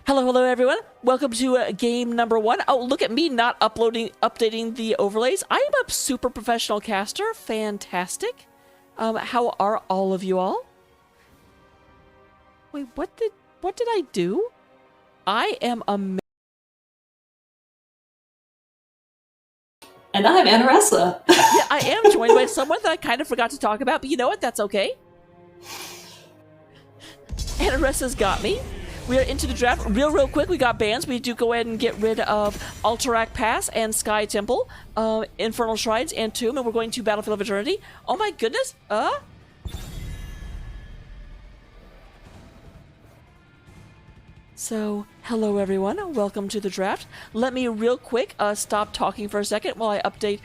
Hello everyone. Welcome to game number 1. Oh, look at me not updating the overlays. I am a super professional caster. Fantastic. How are all of you all? Wait, what did I do? I am a And I'm Anaressa. Yeah, I am joined by someone that I kind of forgot to talk about, but you know what? That's okay. Anaressa's got me. We are into the draft. Real quick, we got bans. We do go ahead and get rid of Alterac Pass and Sky Temple, Infernal Shrines, and Tomb, and we're going to Battlefield of Eternity. Oh my goodness! So, hello everyone. Welcome to the draft. Let me real quick stop talking for a second while I update.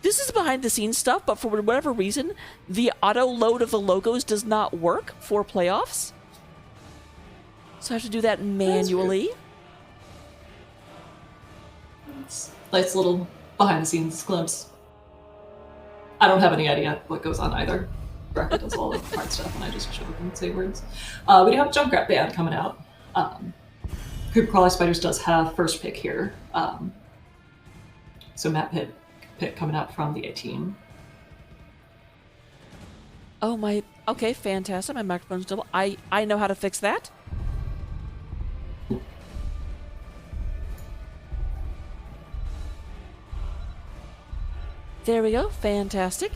This is behind the scenes stuff, but for whatever reason, the auto load of the logos does not work for playoffs. So I have to do that manually. Nice little behind-the-scenes glimpse. I don't have any idea what goes on either. Bracket does all the hard stuff, and I just show up and say words. We do have a Junkrat band coming out. Creepy Crawly Spiders does have first pick here. So Matt pick coming out from the A team. Oh my, okay, fantastic. My microphone's double. I know how to fix that. There we go. Fantastic.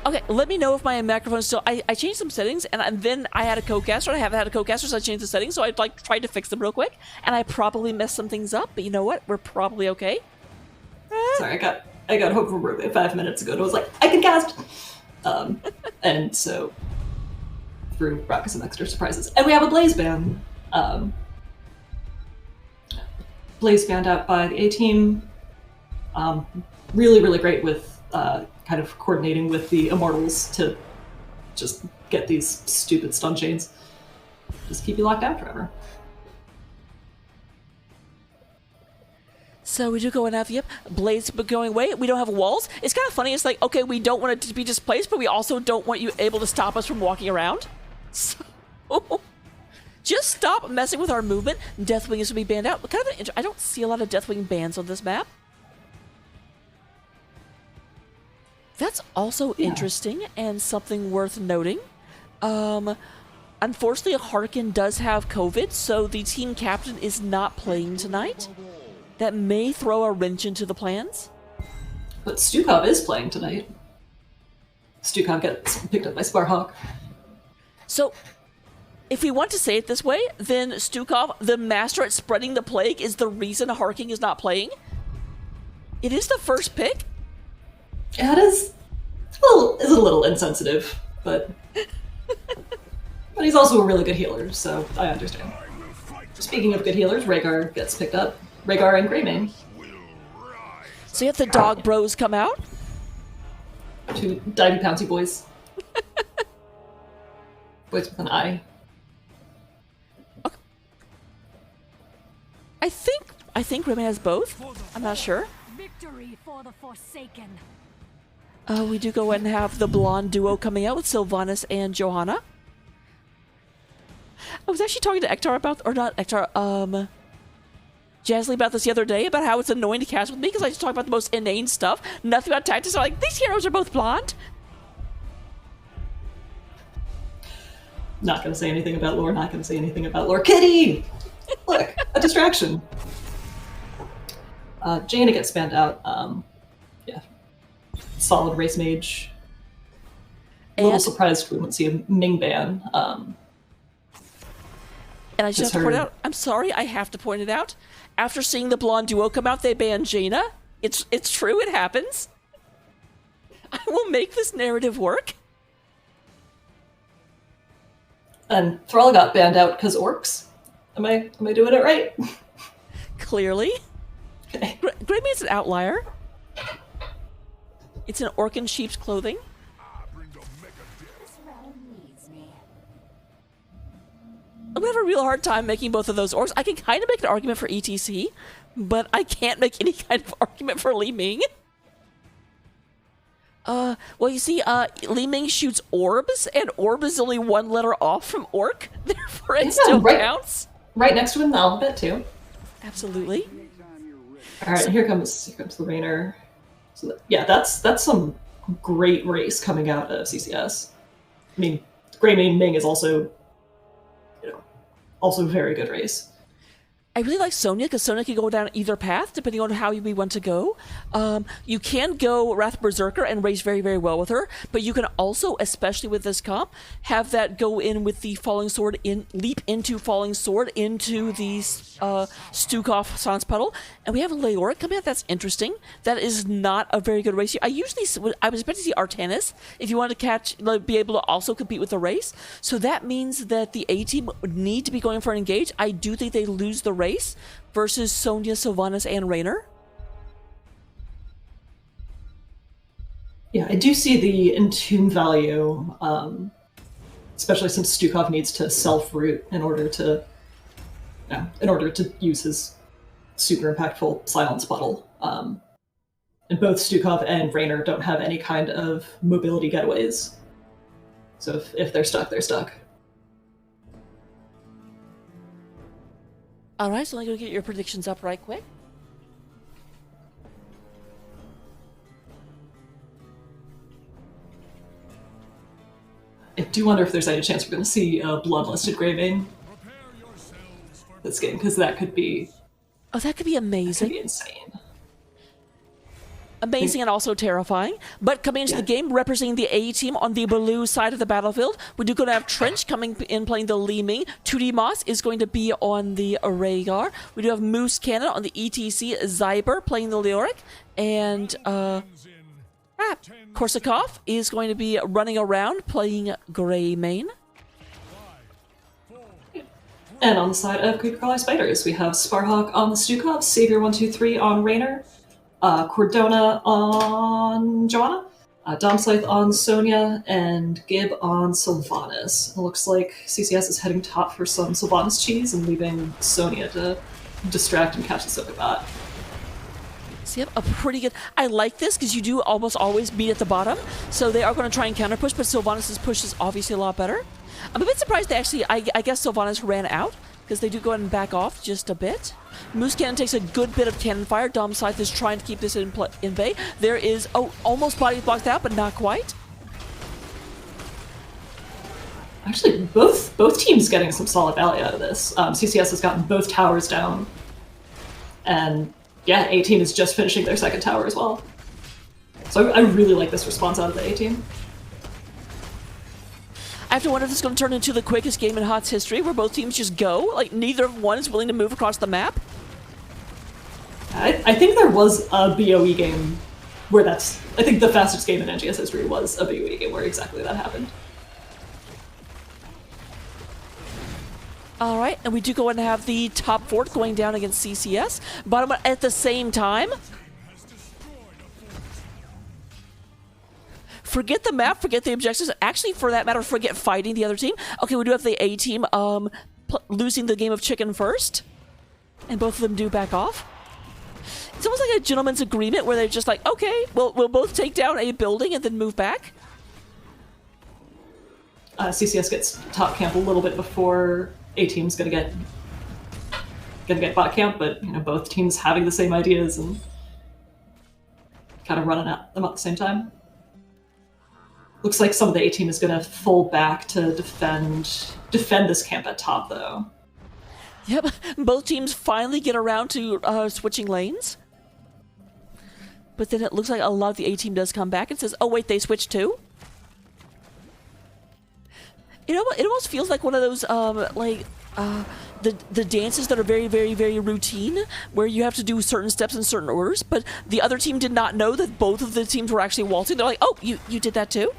Okay, let me know if my microphone's still... I changed some settings, and then I had a co-caster. I haven't had a co-caster, so I changed the settings, so I tried to fix them real quick, and I probably messed some things up, but you know what? We're probably okay. Sorry, I got home from work 5 minutes ago, and I was like, I can cast! And so, brought some extra surprises. And we have a Blaze band. Blaze band out by the A team. Really great with kind of coordinating with the Immortals to just get these stupid stun chains. Just keep you locked out forever. So we do go and have, yep, Blaze going away. We don't have walls. It's kind of funny. It's like, okay, we don't want it to be displaced, but we also don't want you able to stop us from walking around. So... just stop messing with our movement. Deathwing is to be banned out. Kind of I don't see a lot of Deathwing bans on this map. That's also interesting and something worth noting. Unfortunately, Harkin does have COVID, so the team captain is not playing tonight. That may throw a wrench into the plans. But Stukov is playing tonight. Stukov gets picked up by Sparhawk. So... if we want to say it this way, then Stukov, the master at spreading the plague, is the reason Harking is not playing. It is the first pick. Yeah, it is. It's a little insensitive, but but he's also a really good healer, so I understand. Speaking of good healers, Rhaegar gets picked up. Rhaegar and Greymane. So you have the dog bros come out. Two divey pouncy boys. Boys with an eye. I think Remy has both. I'm not sure. Victory for the Forsaken. We do go ahead and have the blonde duo coming out with Sylvanas and Johanna. I was actually talking to Ektar about, or not Ektar, Jazzly about this the other day, about how it's annoying to cast with me because I just talk about the most inane stuff. Nothing about tactics. I'm like, these heroes are both blonde. Not gonna say anything about lore, not gonna say anything about lore. Kitty! Look, a distraction. Jaina gets spanned out. Yeah. Solid race mage. A little surprised we wouldn't see a Ming ban. And I just have to point out, I'm sorry, I have to point it out. After seeing the blonde duo come out, they banned Jaina. It's true, it happens. I will make this narrative work. And Thrall got banned out because orcs. Am I doing it right? Clearly. Okay. Greymane's an outlier. It's an orc in sheep's clothing. I'm gonna have a real hard time making both of those orcs. I can kind of make an argument for ETC, but I can't make any kind of argument for Li Ming. Well, you see, Li Ming shoots orbs, and orb is only one letter off from orc, therefore it still counts. Right next to it in the alphabet too. Absolutely. All right, here comes the Rainer. So yeah, that's some great race coming out of CCS. I mean, Grey Ming is also, also a very good race. I really like Sonya because Sonya can go down either path depending on how we want to go. You can go Wrath Berserker and race very, very well with her, but you can also, especially with this comp, have that go in with the Falling Sword, leap into Falling Sword into the Stukov Silence Puddle, and we have a Leoric coming out. That's interesting. That is not a very good race. I was expecting to see Artanis if you want to be able to also compete with the race. So that means that the A team need to be going for an engage. I do think they lose the race versus Sonya, Sylvanas, and Raynor. Yeah, I do see the Entomb value, especially since Stukov needs to self-root in order to use his super impactful Silence Puddle. And both Stukov and Raynor don't have any kind of mobility getaways. So if they're stuck, they're stuck. Alright, so I'm going to get your predictions up right quick. I do wonder if there's any chance we're going to see a bloodlisted Graving this game, because that could be... Oh, that could be amazing. That could be insane. Amazing and also terrifying. But coming into the game, representing the A team on the blue side of the battlefield, we do going to have Trench coming in playing the Li Ming. 2D Moss is going to be on the Rhaegar. We do have Moose Cannon on the ETC. Zyber playing the Leoric. And Korsakov is going to be running around playing Grey Mane. And on the side of Creepy Crawly Spiders, we have Sparhawk on the Stukov, Savior123 on Raynor, Cordona on Joanna, Domscythe on Sonya, and Gib on Sylvanas. It looks like CCS is heading top for some Sylvanas cheese and leaving Sonya to distract and catch the Sokobot. So you have a pretty good... I like this because you do almost always meet at the bottom, so they are going to try and counter push, but Sylvanas' push is obviously a lot better. I'm a bit surprised they actually... I guess Sylvanas ran out, because they do go ahead and back off just a bit. Moose Cannon takes a good bit of cannon fire. Domscythe is trying to keep this in bay. There is... Oh, almost body blocked out, but not quite. Actually, both teams getting some solid value out of this. CCS has gotten both towers down. And yeah, A team is just finishing their second tower as well. So I really like this response out of the A team. I have to wonder if this is going to turn into the quickest game in HOTS history, where both teams just go. Like, neither of one is willing to move across the map. I think there was a BOE game where that's... I think the fastest game in NGS history was a BOE game where exactly that happened. Alright, and we do go and have the top fort going down against CCS. Bottom at the same time. Forget the map, forget the objectives. Actually, for that matter, forget fighting the other team. Okay, we do have the A team losing the game of chicken first. And both of them do back off. It's almost like a gentleman's agreement where they're just like, okay, we'll both take down a building and then move back. CCS gets top camp a little bit before A team's gonna get bot camp, but both teams having the same ideas and kind of running at them at the same time. Looks like some of the A team is going to fall back to defend this camp at top, though. Yep, both teams finally get around to switching lanes. But then it looks like a lot of the A team does come back and says, oh wait, they switched too? It almost feels like one of those, the dances that are very, very, very routine, where you have to do certain steps in certain orders, but the other team did not know that both of the teams were actually waltzing. They're like, oh, you did that too?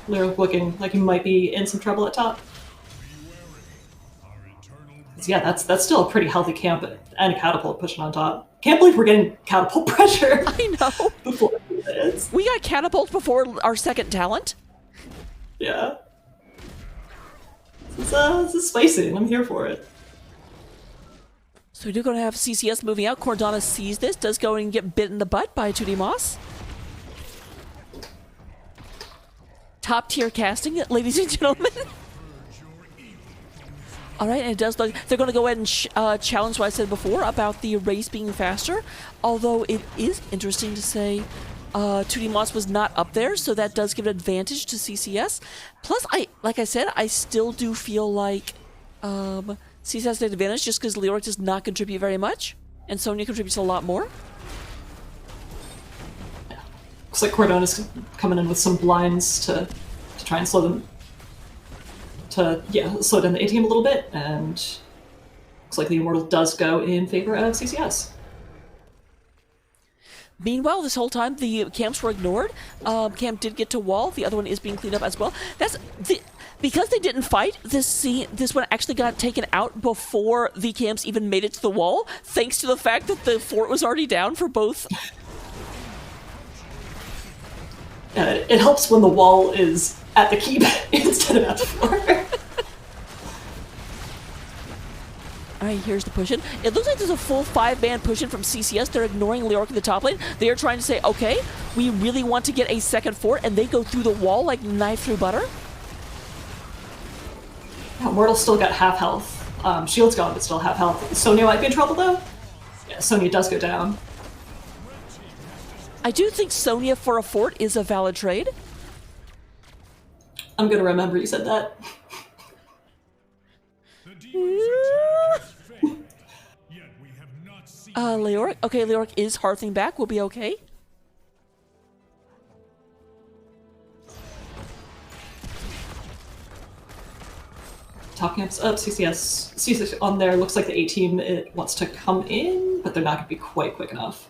They're looking like you might be in some trouble at top. Yeah, that's still a pretty healthy camp and a catapult pushing on top. Can't believe we're getting catapult pressure. I know. Before it is. We got catapult before our second talent. Yeah. This is spicy, and I'm here for it. So we do going to have CCS moving out. Cordana sees this, does go and get bit in the butt by 2D Moss. Top tier casting, ladies and gentlemen. All right, and it does look they're going to go ahead and challenge what I said before about the race being faster. Although it is interesting to say 2D Moss was not up there, so that does give an advantage to CCS. Plus, like I said, I still do feel like CCS has an advantage just because Leoric does not contribute very much, and Sonya contributes a lot more. Looks like Cordona's coming in with some blinds to try and slow them. Slow down the A-team a little bit, and looks like the Immortal does go in favor of CCS. Meanwhile, this whole time the camps were ignored. Camp did get to wall. The other one is being cleaned up as well. Because they didn't fight. This one actually got taken out before the camps even made it to the wall, thanks to the fact that the fort was already down for both. It helps when the wall is at the keep instead of at the floor. Alright, here's the push-in. It looks like there's a full 5-man push-in from CCS. They're ignoring Leoric in the top lane. They are trying to say, okay, we really want to get a second fort, and they go through the wall like knife through butter. Immortal's still got half health. Shield's gone, but still half health. Sonya might be in trouble, though. Yeah, Sonya does go down. I do think Sonya for a fort is a valid trade. I'm gonna remember you said that. Leoric. Okay, Leoric is hearthing back. We'll be okay. Top camps up, CCS on there. Looks like the A-team wants to come in, but they're not gonna be quite quick enough.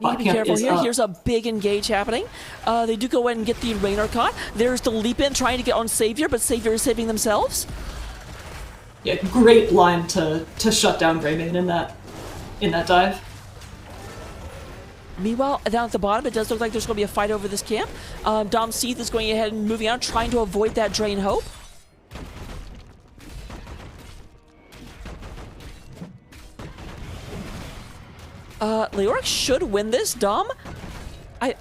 You be careful here. Here's a big engage happening. They do go ahead and get the Raynor caught. There's the leap in trying to get on Savior, but Savior is saving themselves. Yeah, great line to shut down Greymane in that dive. Meanwhile, down at the bottom, it does look like there's going to be a fight over this camp. Dom Seath is going ahead and moving out, trying to avoid that Drain Hope. Leoric should win this. Dom, I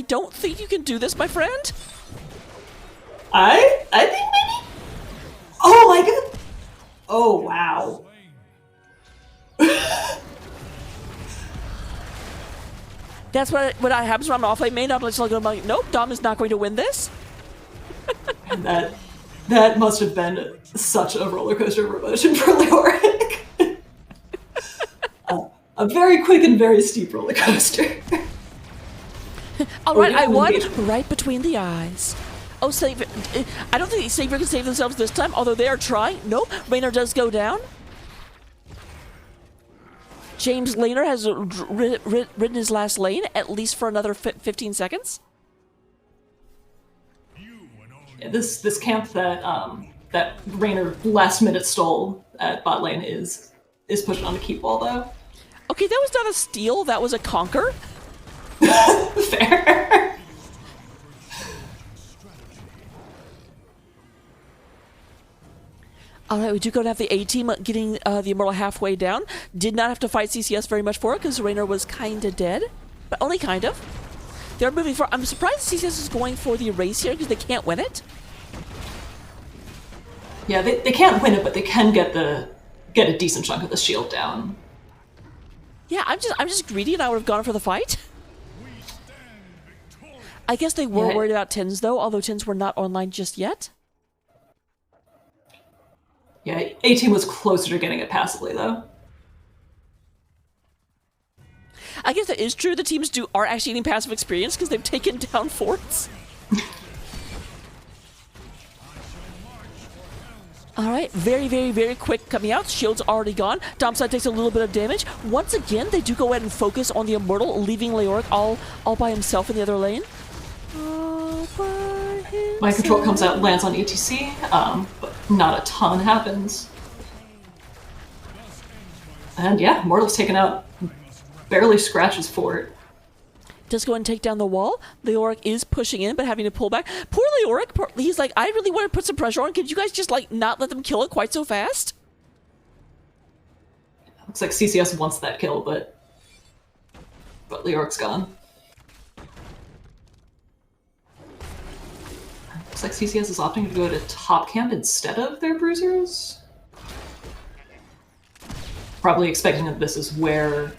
don't think you can do this, my friend. I think maybe. Oh my god. Oh wow. That's what happens when I'm off lane main. I'm just like, nope, Dom is not going to win this. And that must have been such a roller coaster of emotion for Leoric. A very quick and very steep roller coaster. All right, I won right between the eyes. Oh, Savior. I don't think Savior can save themselves this time, although they are trying. Nope, Raynor does go down. James Laner has ridden his last lane, at least for another 15 seconds. Yeah, this camp that Raynor last minute stole at bot lane is pushing on the keep wall, though. Okay, that was not a steal, that was a conquer. Fair. Alright, we do go to have the A-team getting the Immortal halfway down. Did not have to fight CCS very much for it, because Raynor was kinda dead. But only kind of. They're moving for... I'm surprised CCS is going for the race here, because they can't win it. Yeah, they can't win it, but they can get a decent chunk of the shield down. Yeah, I'm just greedy and I would have gone for the fight. I guess they were worried about Tins though, although Tins were not online just yet. Yeah, A-team was closer to getting it passively though. I guess that is true. The teams are actually getting passive experience because they've taken down forts. Alright, very, very, very quick coming out. Shield's already gone. Domside takes a little bit of damage. Once again, they do go ahead and focus on the Immortal, leaving Leoric all by himself in the other lane. Mind Control comes out and lands on ETC, but not a ton happens. And yeah, Immortal's taken out, barely scratches fort. Does go and take down the wall. Leoric is pushing in, but having to pull back. Poor Leoric. He's like, I really want to put some pressure on. Could you guys just, like, not let them kill it quite so fast? Looks like CCS wants that kill, but Leoric's gone. Looks like CCS is opting to go to top camp instead of their bruisers. Probably expecting that this is where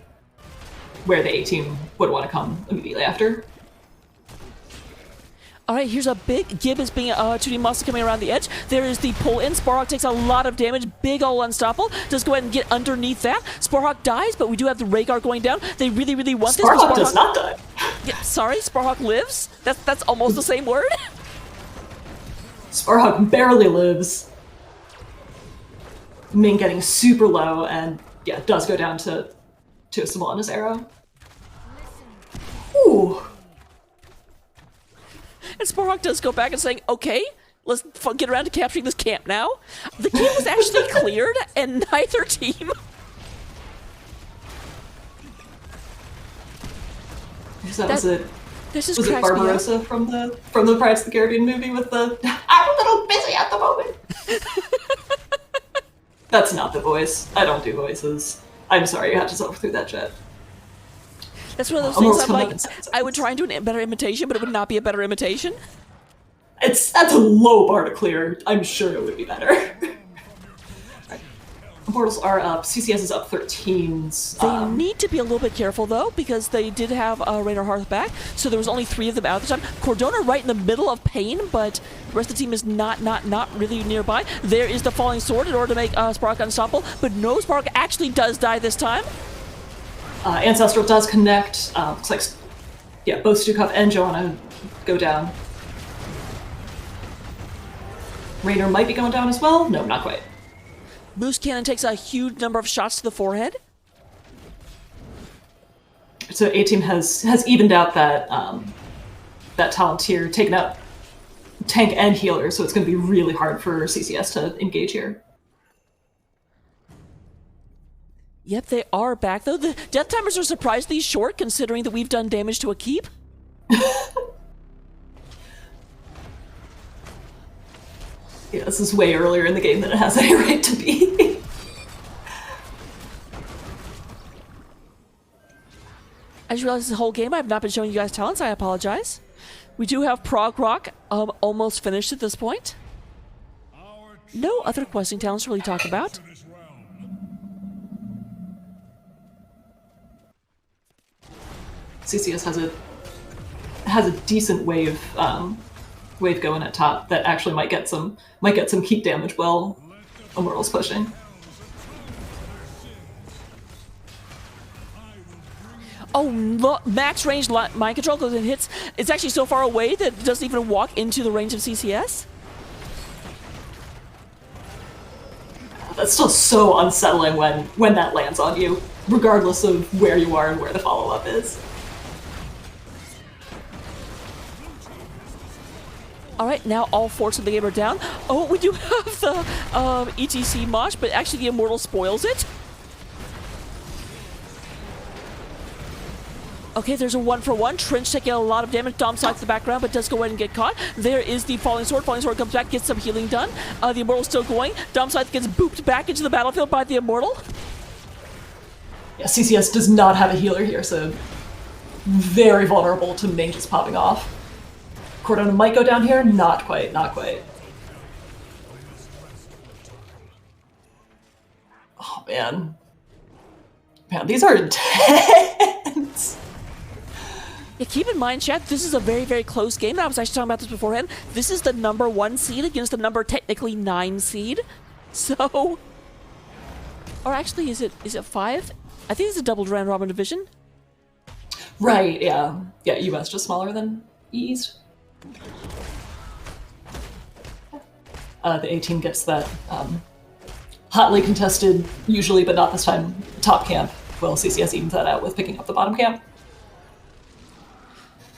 the A-team would want to come immediately after. All right, here's a big Gibbons being 2D monster coming around the edge. There is the pull in. Sparhawk takes a lot of damage. Big ol' unstoppable. Just go ahead and get underneath that. Sparhawk dies, but we do have the Rhaegar going down. They really, really want this. Sparhawk does not die. Yeah, sorry, Sparhawk lives. That's almost the same word. Sparhawk barely lives. Ming getting super low, and yeah, does go down to a Simona's arrow. Ooh. And Sparhawk does go back and saying, okay, let's get around to capturing this camp now. The camp was actually cleared, and neither team... Was it cracks me up. Barbarossa from the Pirates of the Caribbean movie with the I'm a little busy at the moment? That's not the voice. I don't do voices. I'm sorry you had to suffer through that, Jet. That's one of those things I'm like, I would try and do a better imitation, but it would not be a better imitation. That's a low bar to clear. I'm sure it would be better. Right. Immortals are up. CCS is up 13s. They need to be a little bit careful, though, because they did have Raynor Hearth back, so there was only 3 of them out this time. Cordona right in the middle of pain, but the rest of the team is not really nearby. There is the falling sword in order to make Spark unstoppable, but no, Spark actually does die this time. Ancestral does connect. Looks like, yeah, both Stukov and Joanna go down. Raynor might be going down as well. No, not quite. Moose Cannon takes a huge number of shots to the forehead. So A-Team has evened out that talent tier, taken out tank and healer, so it's going to be really hard for CCS to engage here. Yep, they are back, though. The death timers are surprisingly short, considering that we've done damage to a keep. Yeah, this is way earlier in the game than it has any right to be. I just realized this whole game I have not been showing you guys talents. I apologize. We do have Prog Rock almost finished at this point. No other questing talents to really talk about. CCS has a decent wave going at top that actually might get some keep damage while Immortal's pushing. Oh, max range mind control goes and hits. It's actually so far away that it doesn't even walk into the range of CCS. That's still so unsettling when that lands on you, regardless of where you are and where the follow-up is. All right, now all forts of the game are down. Oh, we do have the ETC mosh, but actually the Immortal spoils it. Okay, there's a 1-for-1. Trench taking a lot of damage. Dom sides the background, but does go ahead and get caught. There is the Falling Sword. Falling Sword comes back, gets some healing done. The Immortal's still going. Dom side gets booped back into the battlefield by the Immortal. Yeah, CCS does not have a healer here, so very vulnerable to mages popping off. Cordona might go down here. Not quite, not quite. Oh, man. Man, these are intense. Yeah, keep in mind, chat, this is a very, very close game. I was actually talking about this beforehand. This is the number 1 seed against the number technically 9 seed. So... Or actually, is it 5? I think it's a double round robin division. Right, yeah. Yeah, US just smaller than East. The A-Team gets that hotly contested, usually, but not this time, top camp. Well, CCS evens that out with picking up the bottom camp.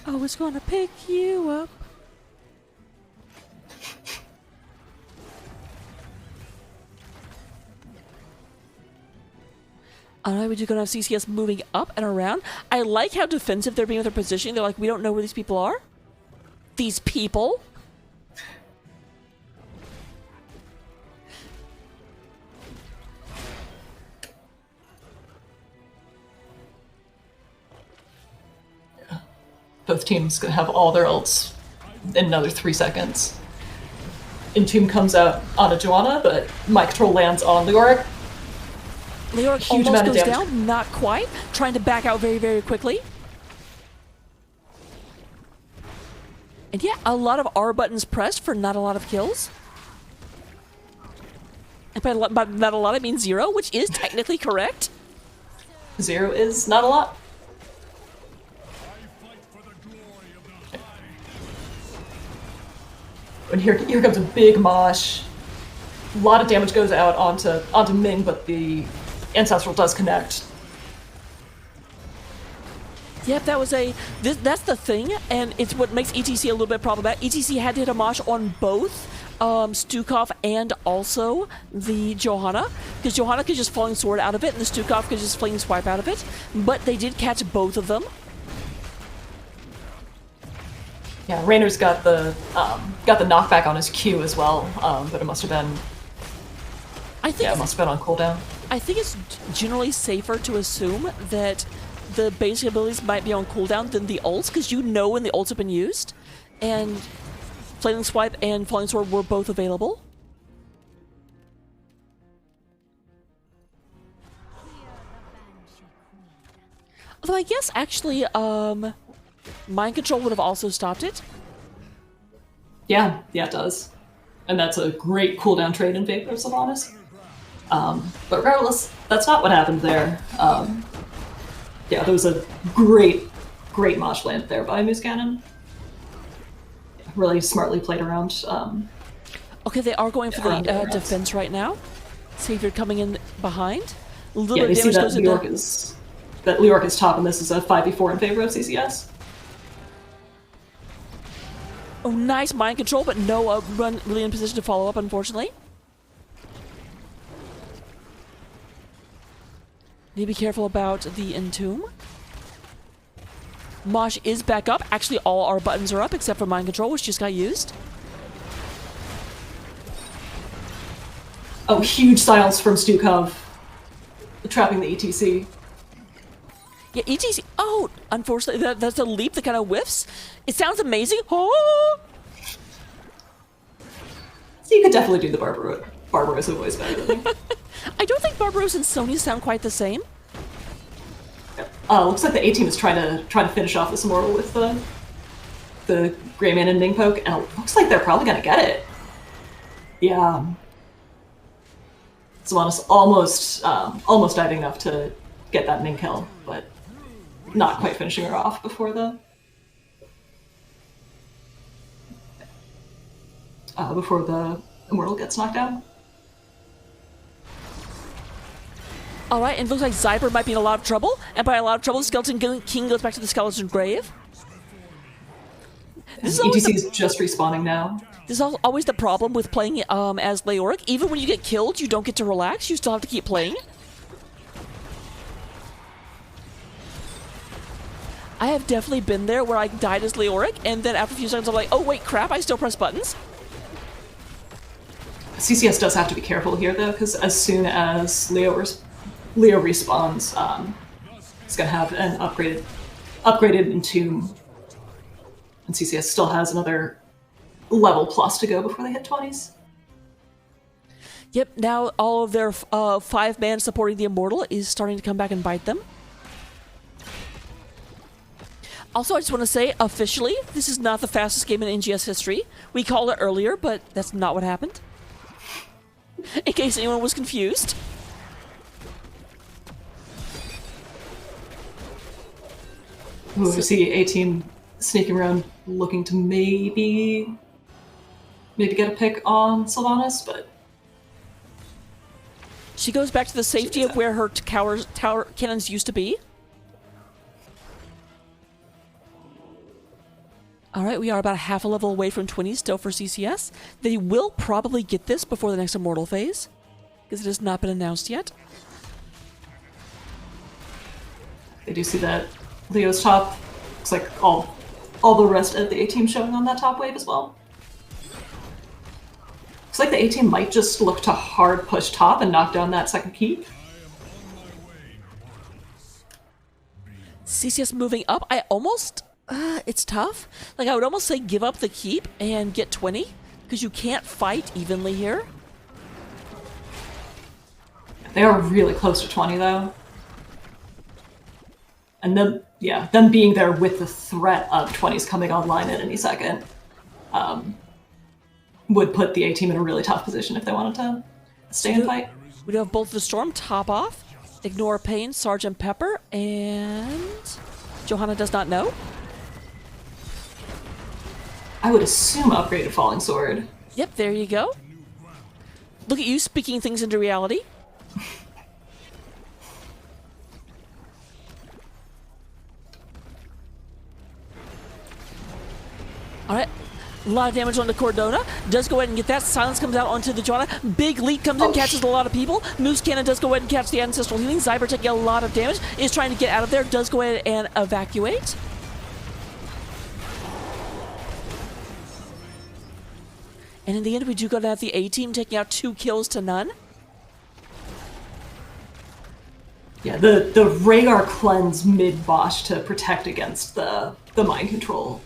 I was gonna pick you up. Alright, we're just gonna have CCS moving up and around. I like how defensive they're being with their positioning. They're like, we don't know where these people are. These people? team's gonna have all their ults in another 3 seconds. Entomb comes out on a Joanna, but Mind Control lands on Leoric. Leoric Huge almost amount of goes damage. down, not quite. Trying to back out very, very quickly. And yeah, a lot of R buttons pressed for not a lot of kills. And by not a lot, I mean 0, which is technically correct. 0 is not a lot. And here comes a big mosh. A lot of damage goes out onto Ming, but the Ancestral does connect. Yep, that was that's the thing, and it's what makes ETC a little bit problematic. ETC had to hit a mosh on both Stukov and also the Johanna, because Johanna could just Falling Sword out of it, and the Stukov could just Fling Swipe out of it, but they did catch both of them. Yeah, Raynor's got the knockback on his Q as well, but it must have been it must have been on cooldown. I think it's generally safer to assume that the basic abilities might be on cooldown than the ults, because you know when the ults have been used, and Flaming Swipe and Falling Sword were both available. Although I guess actually, Mind Control would have also stopped it. Yeah, it does. And that's a great cooldown trade in favor of Sylvanas. But regardless, that's not what happened there. Yeah, there was a great mosh land there by Moose Cannon. Really smartly played around. Okay, they are going for the defense right now. Savior coming in behind. A little bit of see damage that goes into... Leoric is top, and this is a 5v4 in favor of CCS. Oh, nice Mind Control, but no run really in position to follow up, unfortunately. Need to be careful about the Entomb. Mosh is back up. Actually, all our buttons are up except for Mind Control, which just got used. Oh, huge silence from Stukov, trapping the ETC. Yeah, ETC. Oh, unfortunately, that's a leap that kind of whiffs. It sounds amazing. Oh! So you could definitely do the Barbarossa voice better than me. I don't think Barbaros and Sony sound quite the same. Looks like the A team is trying to finish off this Immortal with the Greyman and Ming poke, and it looks like they're probably gonna get it. Yeah. Sylvanas almost diving enough to get that Ming kill, but not quite finishing her off before the Immortal gets knocked out. Alright, and it looks like Zyber might be in a lot of trouble, and by a lot of trouble, Skeleton King goes back to the Skeleton Grave. This is ETC is just respawning now. This is always the problem with playing as Leoric. Even when you get killed, you don't get to relax, you still have to keep playing. I have definitely been there where I died as Leoric, and then after a few seconds I'm like, oh wait, crap, I still press buttons. CCS does have to be careful here though, because as soon as Leo respawns, it's gonna have an upgraded Entomb, and CCS still has another level plus to go before they hit 20s. Yep, now all of their 5-man supporting the Immortal is starting to come back and bite them. Also, I just want to say, officially, this is not the fastest game in NGS history. We called it earlier, but that's not what happened. In case anyone was confused. Ooh, I see A-Team sneaking around looking to maybe get a pick on Sylvanas, but... She goes back to the safety of where her tower cannons used to be. Alright, we are about half a level away from 20 still for CCS. They will probably get this before the next Immortal phase, because it has not been announced yet. I do see that Leo's top. Looks like all the rest of the A-Team showing on that top wave as well. Looks like the A-Team might just look to hard push top and knock down that second keep. CCS moving up. I almost It's tough. Like, I would almost say give up the keep and get 20, because you can't fight evenly here. They are really close to 20, though. And them, yeah, them being there with the threat of 20s coming online at any second would put the A team in a really tough position if they wanted to stay and fight. We do have Bolt of the Storm, top off. Ignore Pain, Sergeant Pepper, and Johanna does not know. I would assume upgraded Falling Sword. Yep, there you go. Look at you speaking things into reality. All right. A lot of damage on the Cordona. Does go ahead and get that. Silence comes out onto the Johanna. Big leap comes in, catches a lot of people. Moose Cannon does go ahead and catch the Ancestral Healing. Zyber taking a lot of damage. Is trying to get out of there. Does go ahead and evacuate. And in the end, we do go to have the A team taking out 2 kills to none. Yeah, the Rhaegar cleanse mid-boss to protect against the mind control.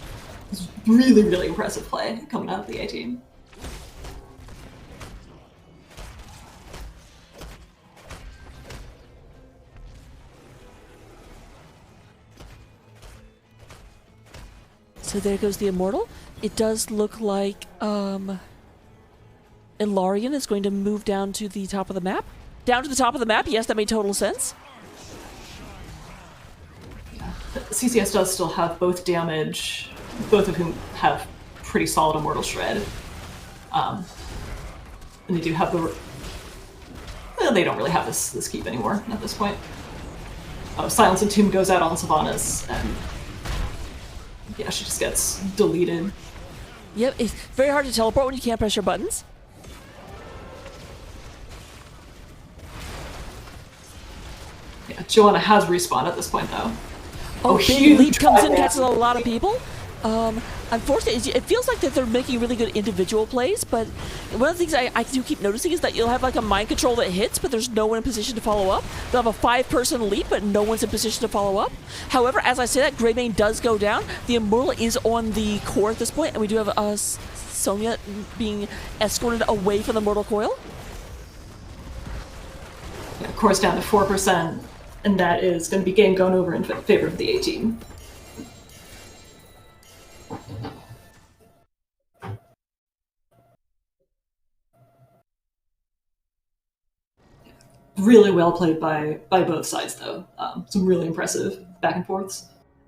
It's really, really impressive play coming out of the A team. So there goes the Immortal. It does look like Ilarion is going to move down to the top of the map. Down to the top of the map, yes, that made total sense. Yeah. CCS does still have both damage, both of whom have pretty solid Immortal Shred. And they do have the... Well, they don't really have this keep anymore at this point. Silence and Tomb goes out on Sylvanas, and yeah, she just gets deleted. Yep, it's very hard to teleport when you can't press your buttons. Yeah, Joanna has respawned at this point, though. Oh, big leap comes in, catches a lot of people. Unfortunately, it feels like that they're making really good individual plays, but one of the things I do keep noticing is that you'll have like a mind control that hits, but there's no one in position to follow up. They'll have a 5-person leap, but no one's in position to follow up. However, as I say that, Greymane does go down. The Immortal is on the core at this point, and we do have Sonya being escorted away from the Mortal Coil. Yeah, core's down to 4%, and that is going to be game going over in favor of the A team. Really well played by both sides, though. Some really impressive back and forths.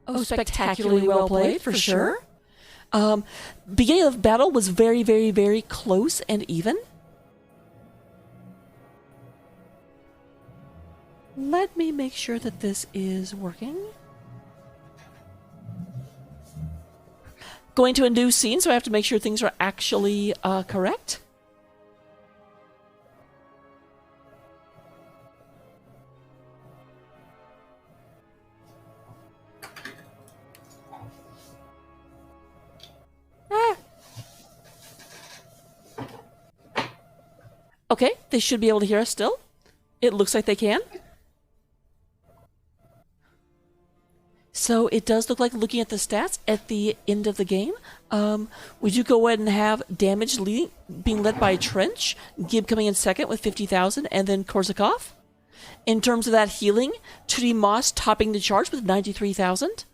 Oh, spectacularly well played, for sure. Beginning of battle was very, very, very close and even. Let me make sure that this is working. Going to a new scene, so I have to make sure things are actually correct. Okay, they should be able to hear us still. It looks like they can. So it does look like, looking at the stats at the end of the game, we do go ahead and have damage being led by Trench, Gib coming in second with 50,000, and then Korzakov. In terms of that healing, 2D Moss topping the charge with 93,000.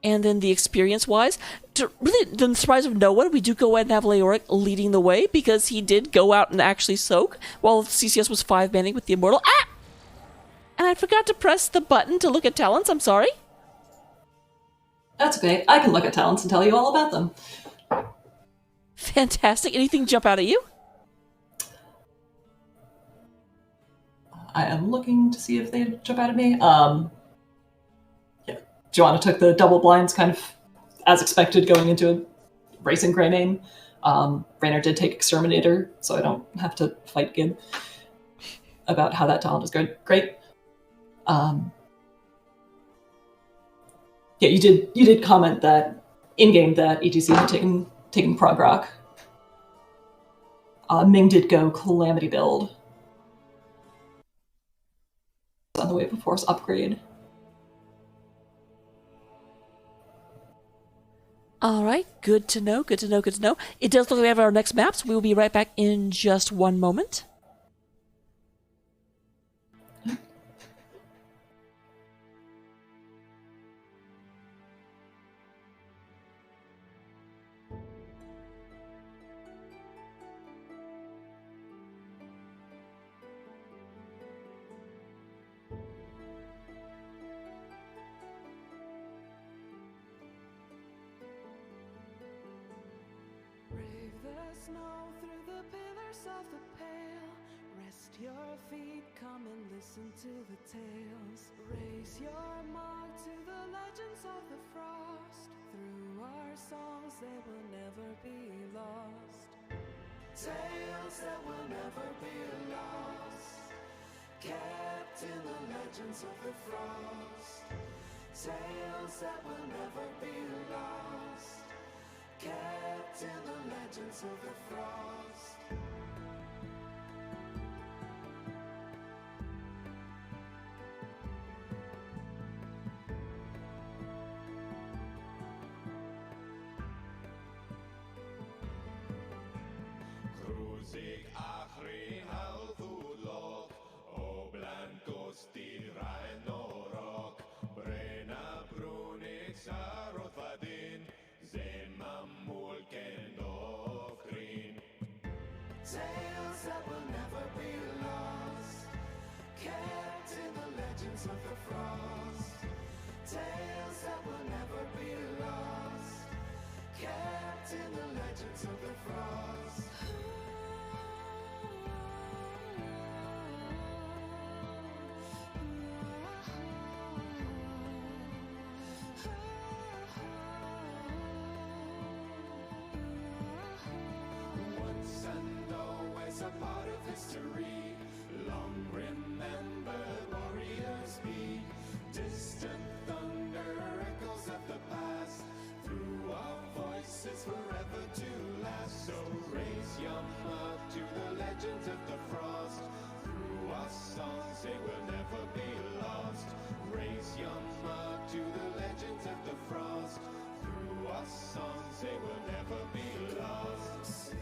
And then the experience-wise, to really the surprise of no one, we do go ahead and have Leoric leading the way because he did go out and actually soak while CCS was 5-manning with the Immortal. Ah! And I forgot to press the button to look at talents, I'm sorry. That's okay. I can look at talents and tell you all about them. Fantastic. Anything jump out at you? I am looking to see if they jump out at me. Yeah, Joanna took the double blinds kind of as expected going into racing Greymane. Raynor did take Exterminator, so I don't have to fight Gib about how that talent is good. Great. Yeah, you did comment that in-game that ETC had taken Prog Rock. Ming did go Calamity build on the Wave of Force upgrade. All right, good to know, good to know, good to know. It does look like we have our next maps. We will be right back in just one moment. Brave the snow through the pillars of the pale. Rest your feet, come and listen to the tales. Raise your mark to the legends of the frost. Through our songs they will never be lost. Tales that will never be lost. Kept in the legends of the frost. Tales that will never be lost. Kept in the legends of the frost. Cruising achri halthulok, o blancos tiraen orok, brena brunig sarot vadin, zemamul kendokrin. Tales that will never be lost. Kept in the legends of the frost. Tales that will never be lost. Kept in the legends of the frost. Once and always a part of history, long remembered warriors be. Distant thunder echoes of the past, through our voices forever to last. So raise your mark to the legends of the frost. Through our songs they will never be lost. Raise your mark to the legends of the frost. Through our songs they will never be lost.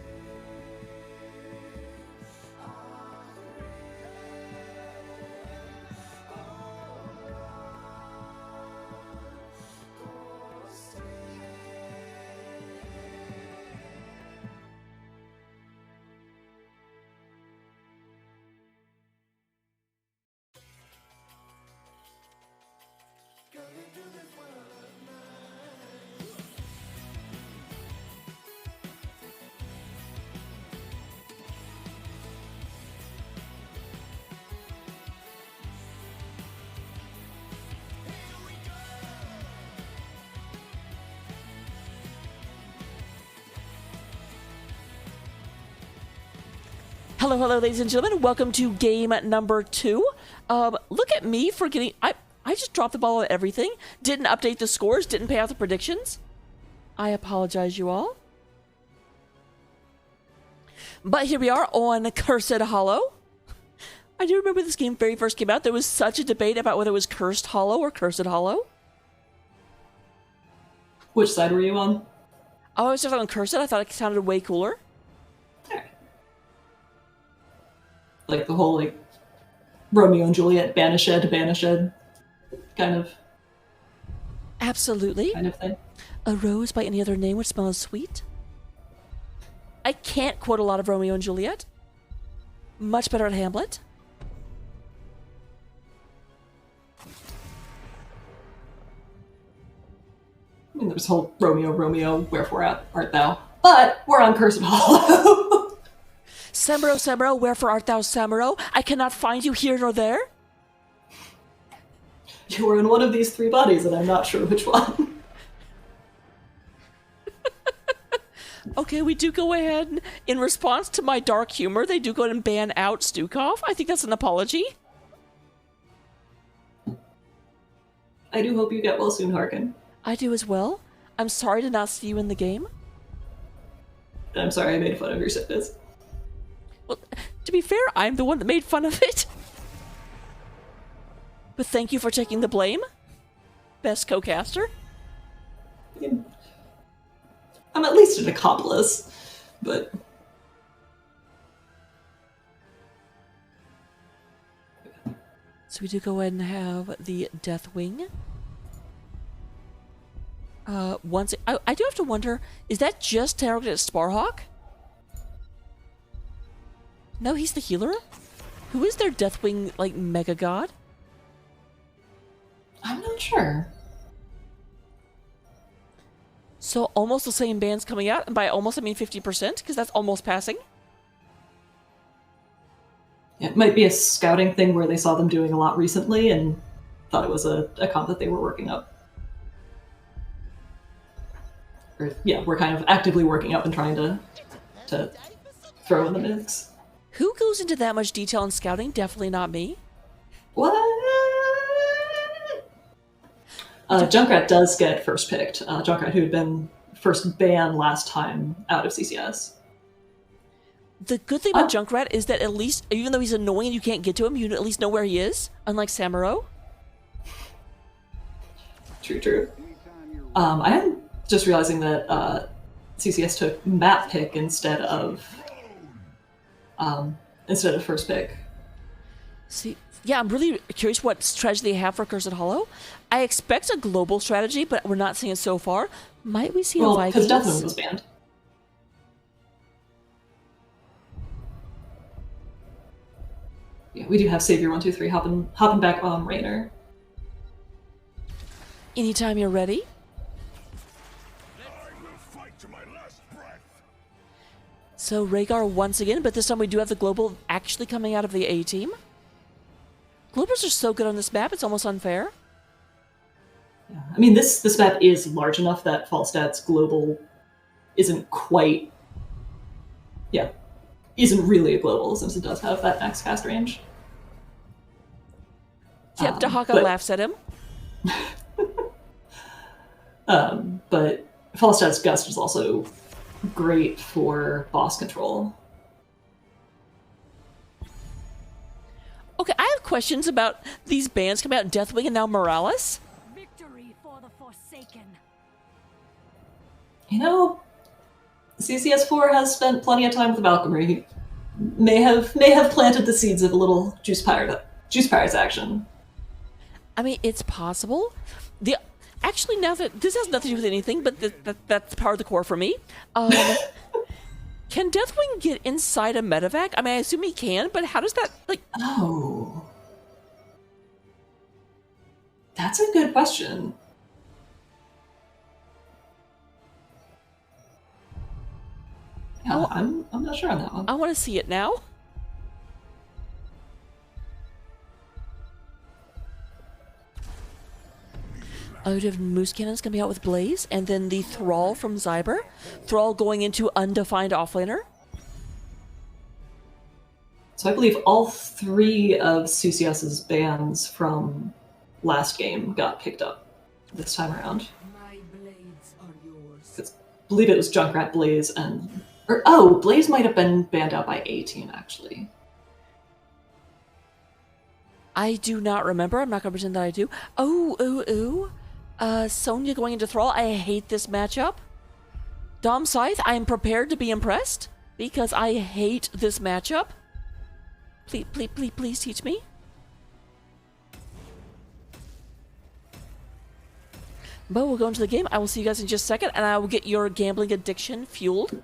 Hello, hello, ladies and gentlemen. Welcome to game number 2. Look at me for getting... I just dropped the ball on everything. Didn't update the scores. Didn't pay out the predictions. I apologize, you all. But here we are on Cursed Hollow. I do remember this game very first came out. There was such a debate about whether it was Cursed Hollow or Cursed Hollow. Which side were you on? Oh, I was just on Cursed. I thought it sounded way cooler. Like the whole like Romeo and Juliet banished kind of Absolutely. thing. A rose by any other name would smell as sweet. I can't quote a lot of Romeo and Juliet. Much better at Hamlet. I mean, there's whole Romeo, Romeo, wherefore art thou? But we're on Cursed Hollow. Semero, Semero, wherefore art thou, Semero? I cannot find you here nor there. You were in one of these 3 bodies, and I'm not sure which one. Okay, we do go ahead and, in response to my dark humor, they do go ahead and ban out Stukov. I think that's an apology. I do hope you get well soon, Harkin. I do as well. I'm sorry to not see you in the game. And I'm sorry I made fun of your sickness. Well, to be fair, I'm the one that made fun of it. But thank you for taking the blame. Best co-caster. I'm at least an accomplice, but So we do go ahead and have the Deathwing. I do have to wonder, is that just targeted at Sparhawk? No, he's the healer? Who is their Deathwing, like, mega god? I'm not sure. So almost the same bands coming out, and by almost I mean 50%, because that's almost passing. It might be a scouting thing where they saw them doing a lot recently and thought it was a comp that they were working up. Or, yeah, we're kind of actively working up and trying to throw in the mix. Who goes into that much detail in scouting? Definitely not me. What? Junkrat does get first picked. Junkrat, who had been first banned last time out of CCS. The good thing about Junkrat is that at least, even though he's annoying and you can't get to him, you at least know where he is, unlike Samuro. True. I am just realizing that CCS took map pick instead of first pick. See, yeah, I'm really curious what strategy they have for Cursed Hollow. I expect a global strategy, but we're not seeing it so far. Might we see a Vikings? Because Deathwing was banned. Yeah, we do have Savior 123 hopping back on Raynor. Anytime you're ready. I will fight to my last breath. So Rhaegar once again, but this time we do have the global actually coming out of the A team. Globers are so good on this map, it's almost unfair. Yeah. I mean, this map is large enough that Falstad's global isn't quite... Yeah, isn't really a global, since it does have that max cast range. Yep, Dahaka laughs at him. But Falstad's Gust is also great for boss control. Okay, I have questions about these bands coming out, Deathwing and now Morales. Victory for the Forsaken. You know, CCS4 has spent plenty of time with Valkyrie. He may have planted the seeds of a little Juice Pirates action. I mean, it's possible. Actually, now that this has nothing to do with anything, but that's part of the core for me. Can Deathwing get inside a medevac? I mean, I assume he can, but how does that, like... Oh. That's a good question. Yeah, I'm not sure on that one. I want to see it now. I would have Moose Cannons coming out with Blaze, and then the Thrall from Zyber. Thrall going into undefined offlaner. So I believe all three of CCS's bans from last game got picked up this time around. My blades are yours. I believe it was Junkrat, Blaze, and... Blaze might have been banned out by A team, actually. I do not remember. I'm not going to pretend that I do. Sonya going into Thrall. I hate this matchup. Dom Scythe, I am prepared to be impressed because I hate this matchup. Please teach me. But we'll go into the game. I will see you guys in just a second, and I will get your gambling addiction fueled.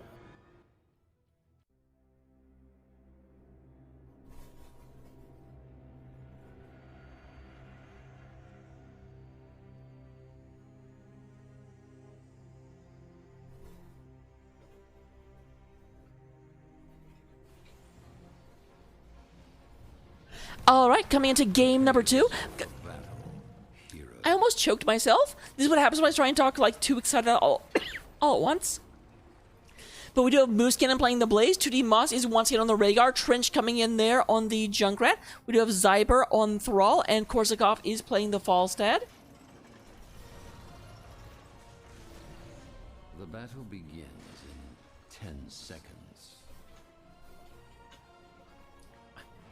All right, coming into game number 2. I almost choked myself. This is what happens when I try and talk like too excited all at once. But we do have Moose Cannon playing the Blaze. 2D Moss is once again on the Rhaegar. Trench coming in there on the Junkrat. We do have Zyber on Thrall, and Korsakov is playing the Falstad. The battle begins in 10 seconds.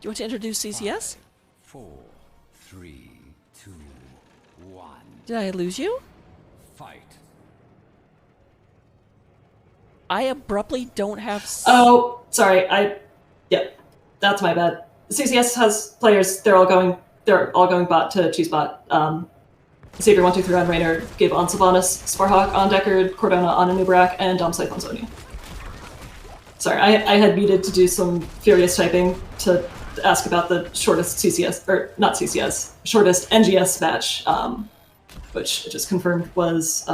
Do you want to introduce CCS? 4, 3, 2, 1. Did I lose you? Fight. I abruptly don't have... Oh, sorry. Yep, that's my bad. CCS has players. They're all going bot to choose bot. Xavier 123 on Raynor, Gib on Sylvanas, Sparhawk on Deckard, Cordona on Anubrak, and Dom Scythe on Sonya. Sorry, I had muted to do some furious typing to ask about the shortest CCS, or not CCS, shortest NGS match, which I just confirmed was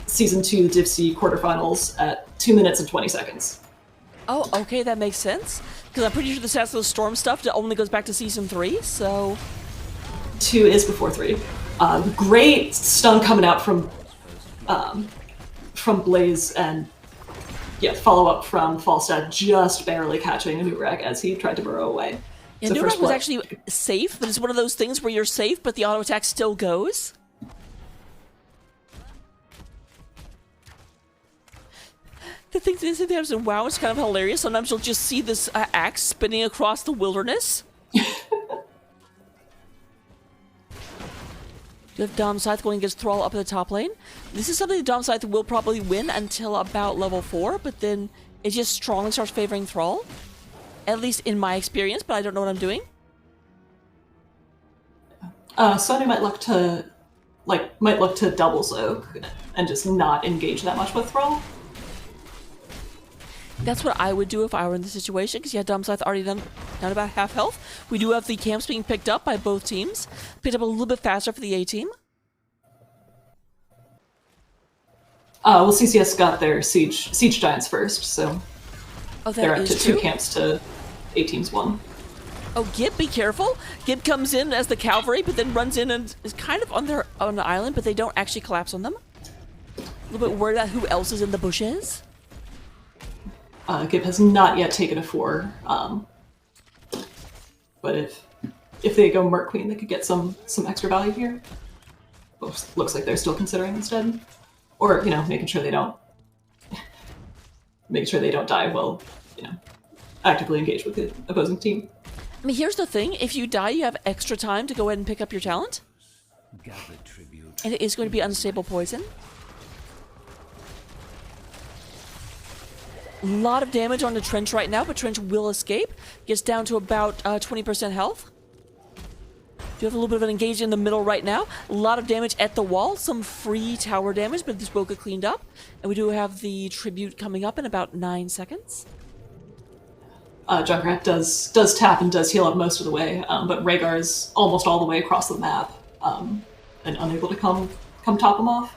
Season 2 Div C quarterfinals at 2 minutes and 20 seconds. Oh, okay, that makes sense. Because I'm pretty sure the stats of the Storm stuff only goes back to Season 3, so... 2 is before 3. Great stun coming out from Blaze, and follow up from Falstad just barely catching Anubrak as he tried to burrow away. Yeah, So Anubrak was actually safe, but it's one of those things where you're safe, but the auto attack still goes. The thing is, sometimes in WoW, it's kind of hilarious. Sometimes you'll just see this axe spinning across the wilderness. You have Dom Scythe going against Thrall up in the top lane. This is something that Dom Scythe will probably win until about level 4, but then it just strongly starts favoring Thrall. At least in my experience, but I don't know what I'm doing. Sonya might look to double soak and just not engage that much with Thrall. That's what I would do if I were in the situation, because Dom Scythe already down about half health. We do have the camps being picked up by both teams. Picked up a little bit faster for the A team. Well, CCS got their siege giants first, so they're up to 2 camps to A team's 1. Oh, Gib, be careful. Gib comes in as the cavalry, but then runs in and is kind of on the island, but they don't actually collapse on them. A little bit worried about who else is in the bushes. Gib has not yet taken a 4, but if they go Merc Queen, they could get some extra value here. Looks like they're still considering instead, or making sure they don't die while actively engage with the opposing team. I mean, here's the thing: if you die, you have extra time to go ahead and pick up your talent, and it is going to be unstable poison. A lot of damage on the Trench right now, but Trench will escape. Gets down to about 20% health. Do have a little bit of an engage in the middle right now. A lot of damage at the wall. Some free tower damage, but this will get cleaned up. And we do have the tribute coming up in about 9 seconds. Junkrat does tap and does heal up most of the way, but Rhaegar's almost all the way across the map and unable to come top him off.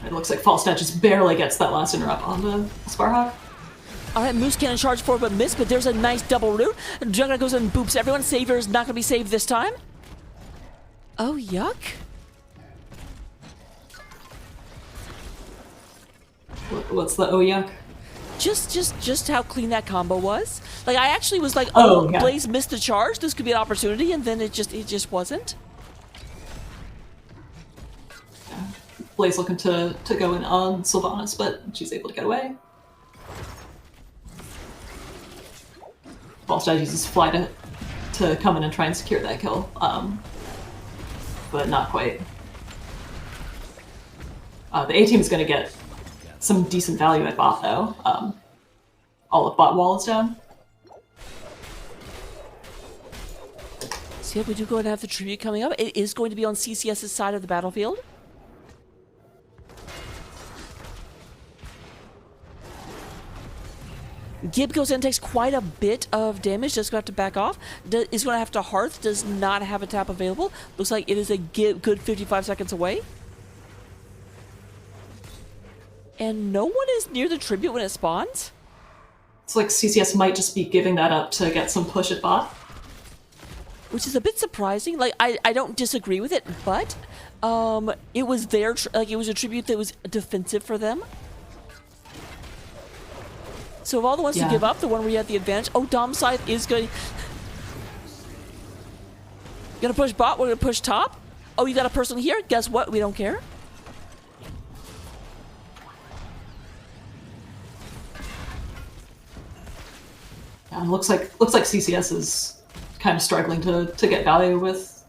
It looks like Falstad just barely gets that last interrupt on the Sparhawk. Alright, Moose Cannon charge forward but miss, but there's a nice double root. Junkrat goes and boops everyone. Savior is not going to be saved this time. Oh, yuck. What's the oh yuck? Just how clean that combo was. Like, I actually was like, yeah. Blaze missed the charge. This could be an opportunity, and then it just wasn't. Blaze looking to go in on Sylvanas, but she's able to get away. Falstad uses Fly to come in and try and secure that kill, but not quite. The A team is going to get some decent value at bot, though. All of bot wall is down. So yeah, we do go and have the tribute coming up. It is going to be on CCS's side of the battlefield. Gib goes in and takes quite a bit of damage. Just going to have to back off. Is going to have to Hearth. Does not have a tap available. Looks like it is a good 55 seconds away. And no one is near the tribute when it spawns. It's like CCS might just be giving that up to get some push at bot. Which is a bit surprising. Like, I don't disagree with it, but it was their it was a tribute that was defensive for them. So of all the ones to give up, the one where you had the advantage. Oh, Dom Scythe is going. Gonna push bot. We're gonna push top. Oh, you got a person here. Guess what? We don't care. Yeah, looks like CCS is kind of struggling to get value with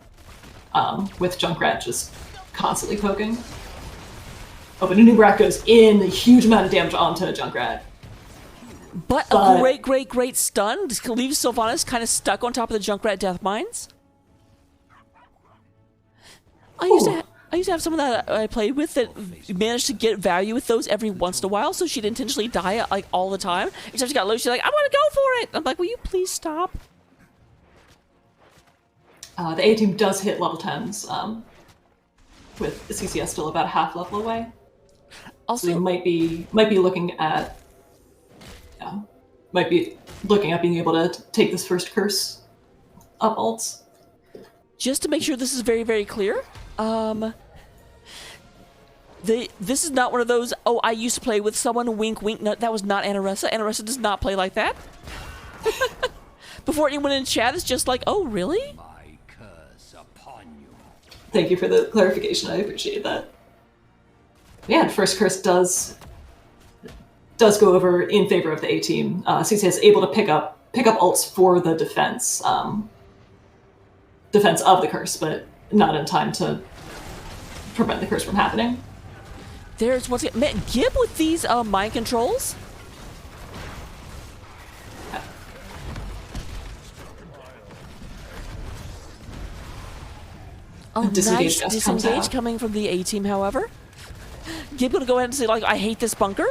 Junkrat just constantly poking. Oh, but a new brat goes in a huge amount of damage onto Junkrat. But a great stun leaves Sylvanas kind of stuck on top of the Junkrat death mines. I used to have someone that I played with that managed to get value with those every once in a while, so she'd intentionally die like all the time. Except she got low, she's like, I want to go for it! I'm like, will you please stop? The A team does hit level 10s, with CCS still about a half level away. Also, So we might be looking at being able to take this first curse up ults. just to make sure this is very, very clear, this is not one of those, oh, I used to play with someone, wink, wink. No, that was not Anaressa. Anaressa does not play like that. Before anyone in chat is just like, oh, really? My curse upon you. Thank you for the clarification. I appreciate that. Yeah, and first curse does go over in favor of the A team. CC is able to pick up ults for the defense of the curse, but not in time to prevent the curse from happening. There's once again, man, Gib with these mind controls. Oh, Disengage nice just comes disengage out. coming from the A team, however. Gib gonna go ahead and say, like, I hate this bunker.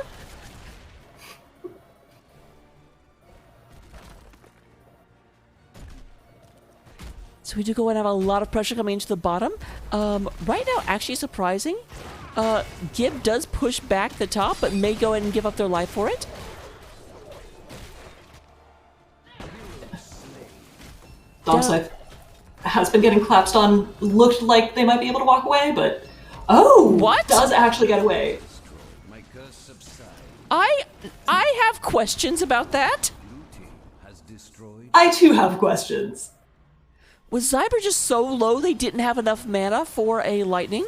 So we do go and have a lot of pressure coming into the bottom. Right now, actually surprising. Gib does push back the top, but may go ahead and give up their life for it. Domscythe has been getting collapsed on. Looked like they might be able to walk away, but What? does actually get away. My curse subsides. I have questions about that. Blue team has destroyed. I too have questions. Was Zyber just so low they didn't have enough mana for a lightning?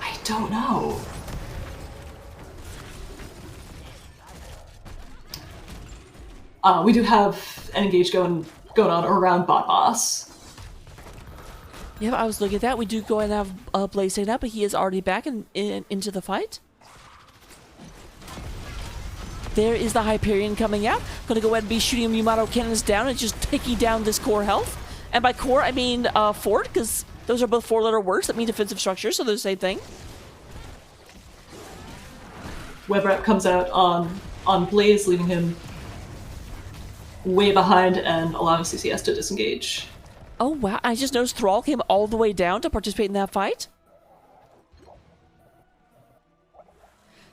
I don't know. We do have an engage going on around bot boss. Yeah, I was looking at that. We do go and have Blaze taken up, but he is already back into the fight. There is the Hyperion coming out. Gonna go ahead and be shooting Yamato cannons down and just taking down this core health. And by core, I mean fort, because those are both four-letter words that mean defensive structures, so they're the same thing. Web Rep comes out on Blaze, leaving him way behind and allowing CCS to disengage. Oh, wow. I just noticed Thrall came all the way down to participate in that fight.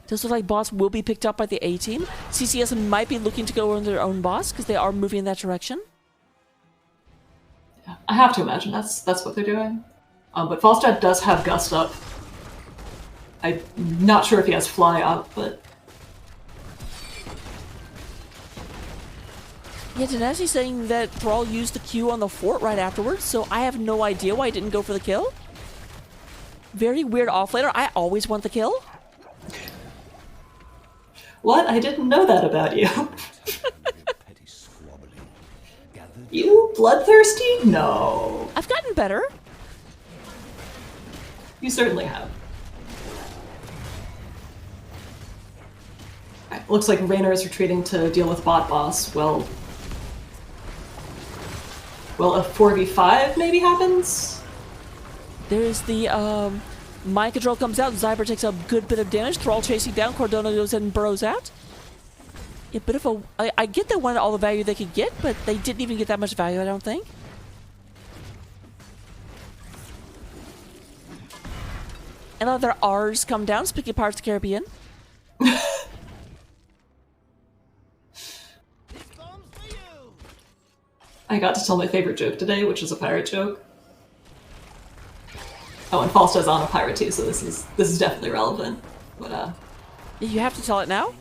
Does look like boss will be picked up by the A team. CCS might be looking to go on their own boss because they are moving in that direction. Yeah, I have to imagine that's what they're doing. But Falstad does have Gust up. I'm not sure if he has Fly up, but Yeah, Tenacious's saying that Thrall used the Q on the fort right afterwards, so I have no idea why he didn't go for the kill. Very weird offlaner. I always want the kill. what? I didn't know that about you. Petty squabbling. Gathered. You bloodthirsty? No. I've gotten better. You certainly have. Alright, looks like Raynor is retreating to deal with bot boss. Well, a 4v5 maybe happens? There is the mind control comes out. Zyber takes a good bit of damage. Thrall chasing down. Cordona goes in and burrows out. Yeah, bit of a... I get they wanted all the value they could get, but they didn't even get that much value, I don't think. And other R's come down, speaking of Pirates of the Caribbean. I got to tell my favorite joke today, which is a pirate joke. Oh, and Falsta's on a pirate too, so this is definitely relevant. But You have to tell it now?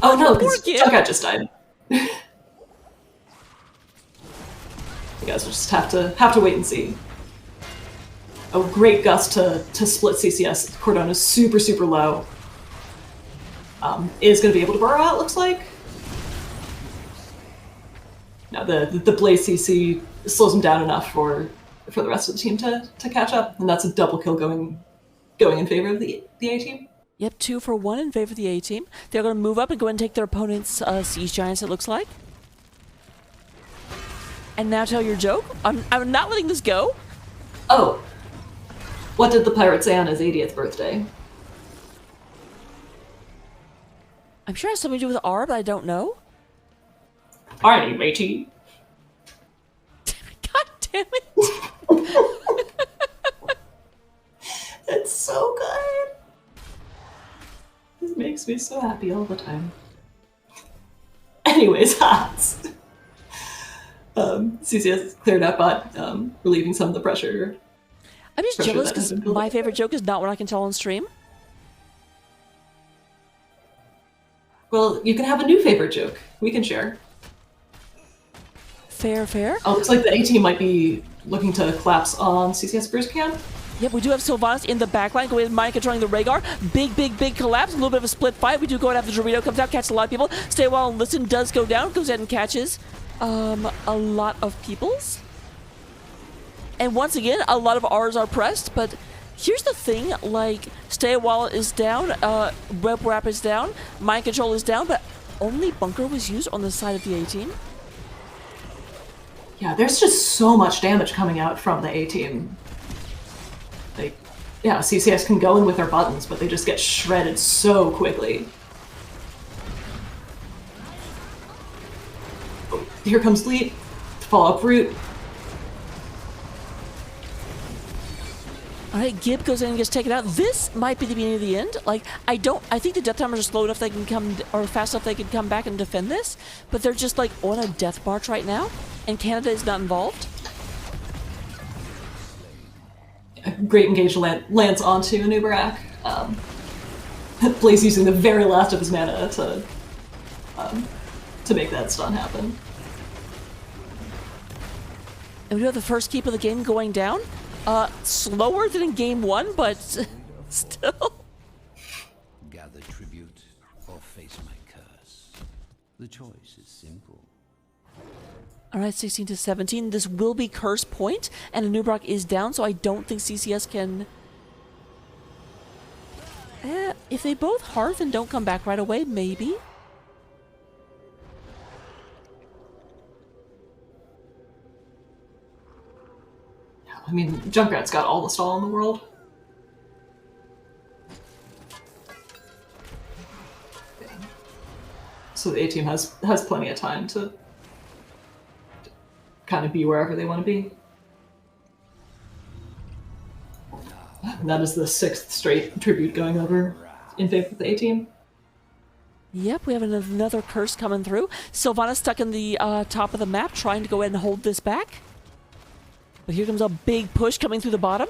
oh no, poor because kid. Junkrat just died. You guys will just have to wait and see. A great gust to split CCS. Cordona's super low. Is going to be able to burrow out, looks like. Now the Blaze CC slows them down enough for the rest of the team to catch up, and that's a double kill going in favor of the A team. Yep, 2 for 1 in favor of the A team. They're going to move up and go and take their opponent's Siege Giants, it looks like. And now tell your joke. I'm not letting this go. Oh. What did the pirate say on his 80th birthday? I'm sure it has something to do with R, but I don't know. Alrighty, matey. God damn it. It's so good. It makes me so happy all the time. Anyways, Hots. CCS cleared up bot, relieving some of the pressure. I'm just Pressure jealous that has because been building my up favorite there. joke is not what I can tell on stream. Well, you can have a new favorite joke. We can share. Fair, fair. Oh, looks like the A team might be looking to collapse on CCS Bruce Can. Yep, we do have Sylvanas in the backline. Go with Mike controlling the Rhaegar. Big collapse. A little bit of a split fight. We do go and have the Dorito comes out, catches a lot of people. Stay a while and listen. Does go down. Goes ahead and catches a lot of peoples. And once again, a lot of R's are pressed. But here's the thing: like, Stay a while is down. Web Wrap is down. Mind control is down. But only Bunker was used on the side of the A team. Yeah, there's just so much damage coming out from the A team. Like, yeah, CCS can go in with their buttons, but they just get shredded so quickly. Oh, here comes Leap. Follow up route. All right, Gib goes in and gets taken out. This might be the beginning of the end. Like, I think the death timers are slow enough they can come, or fast enough they can come back and defend this, but they're just like on a death march right now, and Canada is not involved. Great engage lands onto Anubarak. Blaze using the very last of his mana to make that stun happen. And we do have the first keep of the game going down. Slower than in game 1, but still. Gather tribute or face my curse. The choice is simple. All right, 16 to 17. This will be curse point, and Anubarak is down, so I don't think CCS can. If they both hearth and don't come back right away, maybe. I mean, Junkrat's got all the stall in the world. So the A team has plenty of time to kind of be wherever they want to be. And that is the 6th straight tribute going over in favor of the A team. Yep, we have another curse coming through. Sylvana stuck in the top of the map, trying to go ahead and hold this back. But here comes a big push coming through the bottom.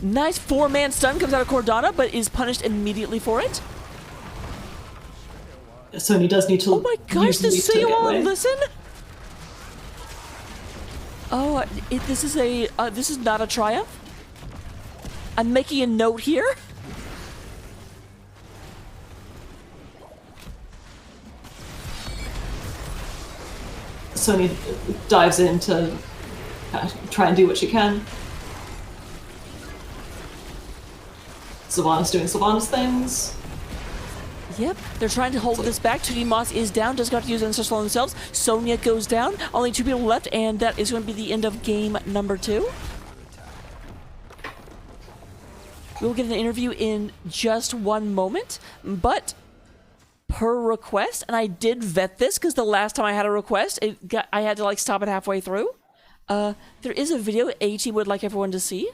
Nice 4-man stun comes out of Cordana, but is punished immediately for it. Sony does need to. Oh my gosh, use this Leap to see you get all away. and listen. Oh, this is not a triumph. I'm making a note here. Sony dives in to try and do what she can. Sylvanas doing Sylvanas things. Yep, they're trying to hold this back. 2D Moss is down, doesn't have to use Ancestral on themselves. Sonya goes down, only 2 people left, and that is going to be the end of game number 2. We'll get an interview in just one moment, but per request, and I did vet this because the last time I had a request, I had to like stop it halfway through. There is a video AT would like everyone to see.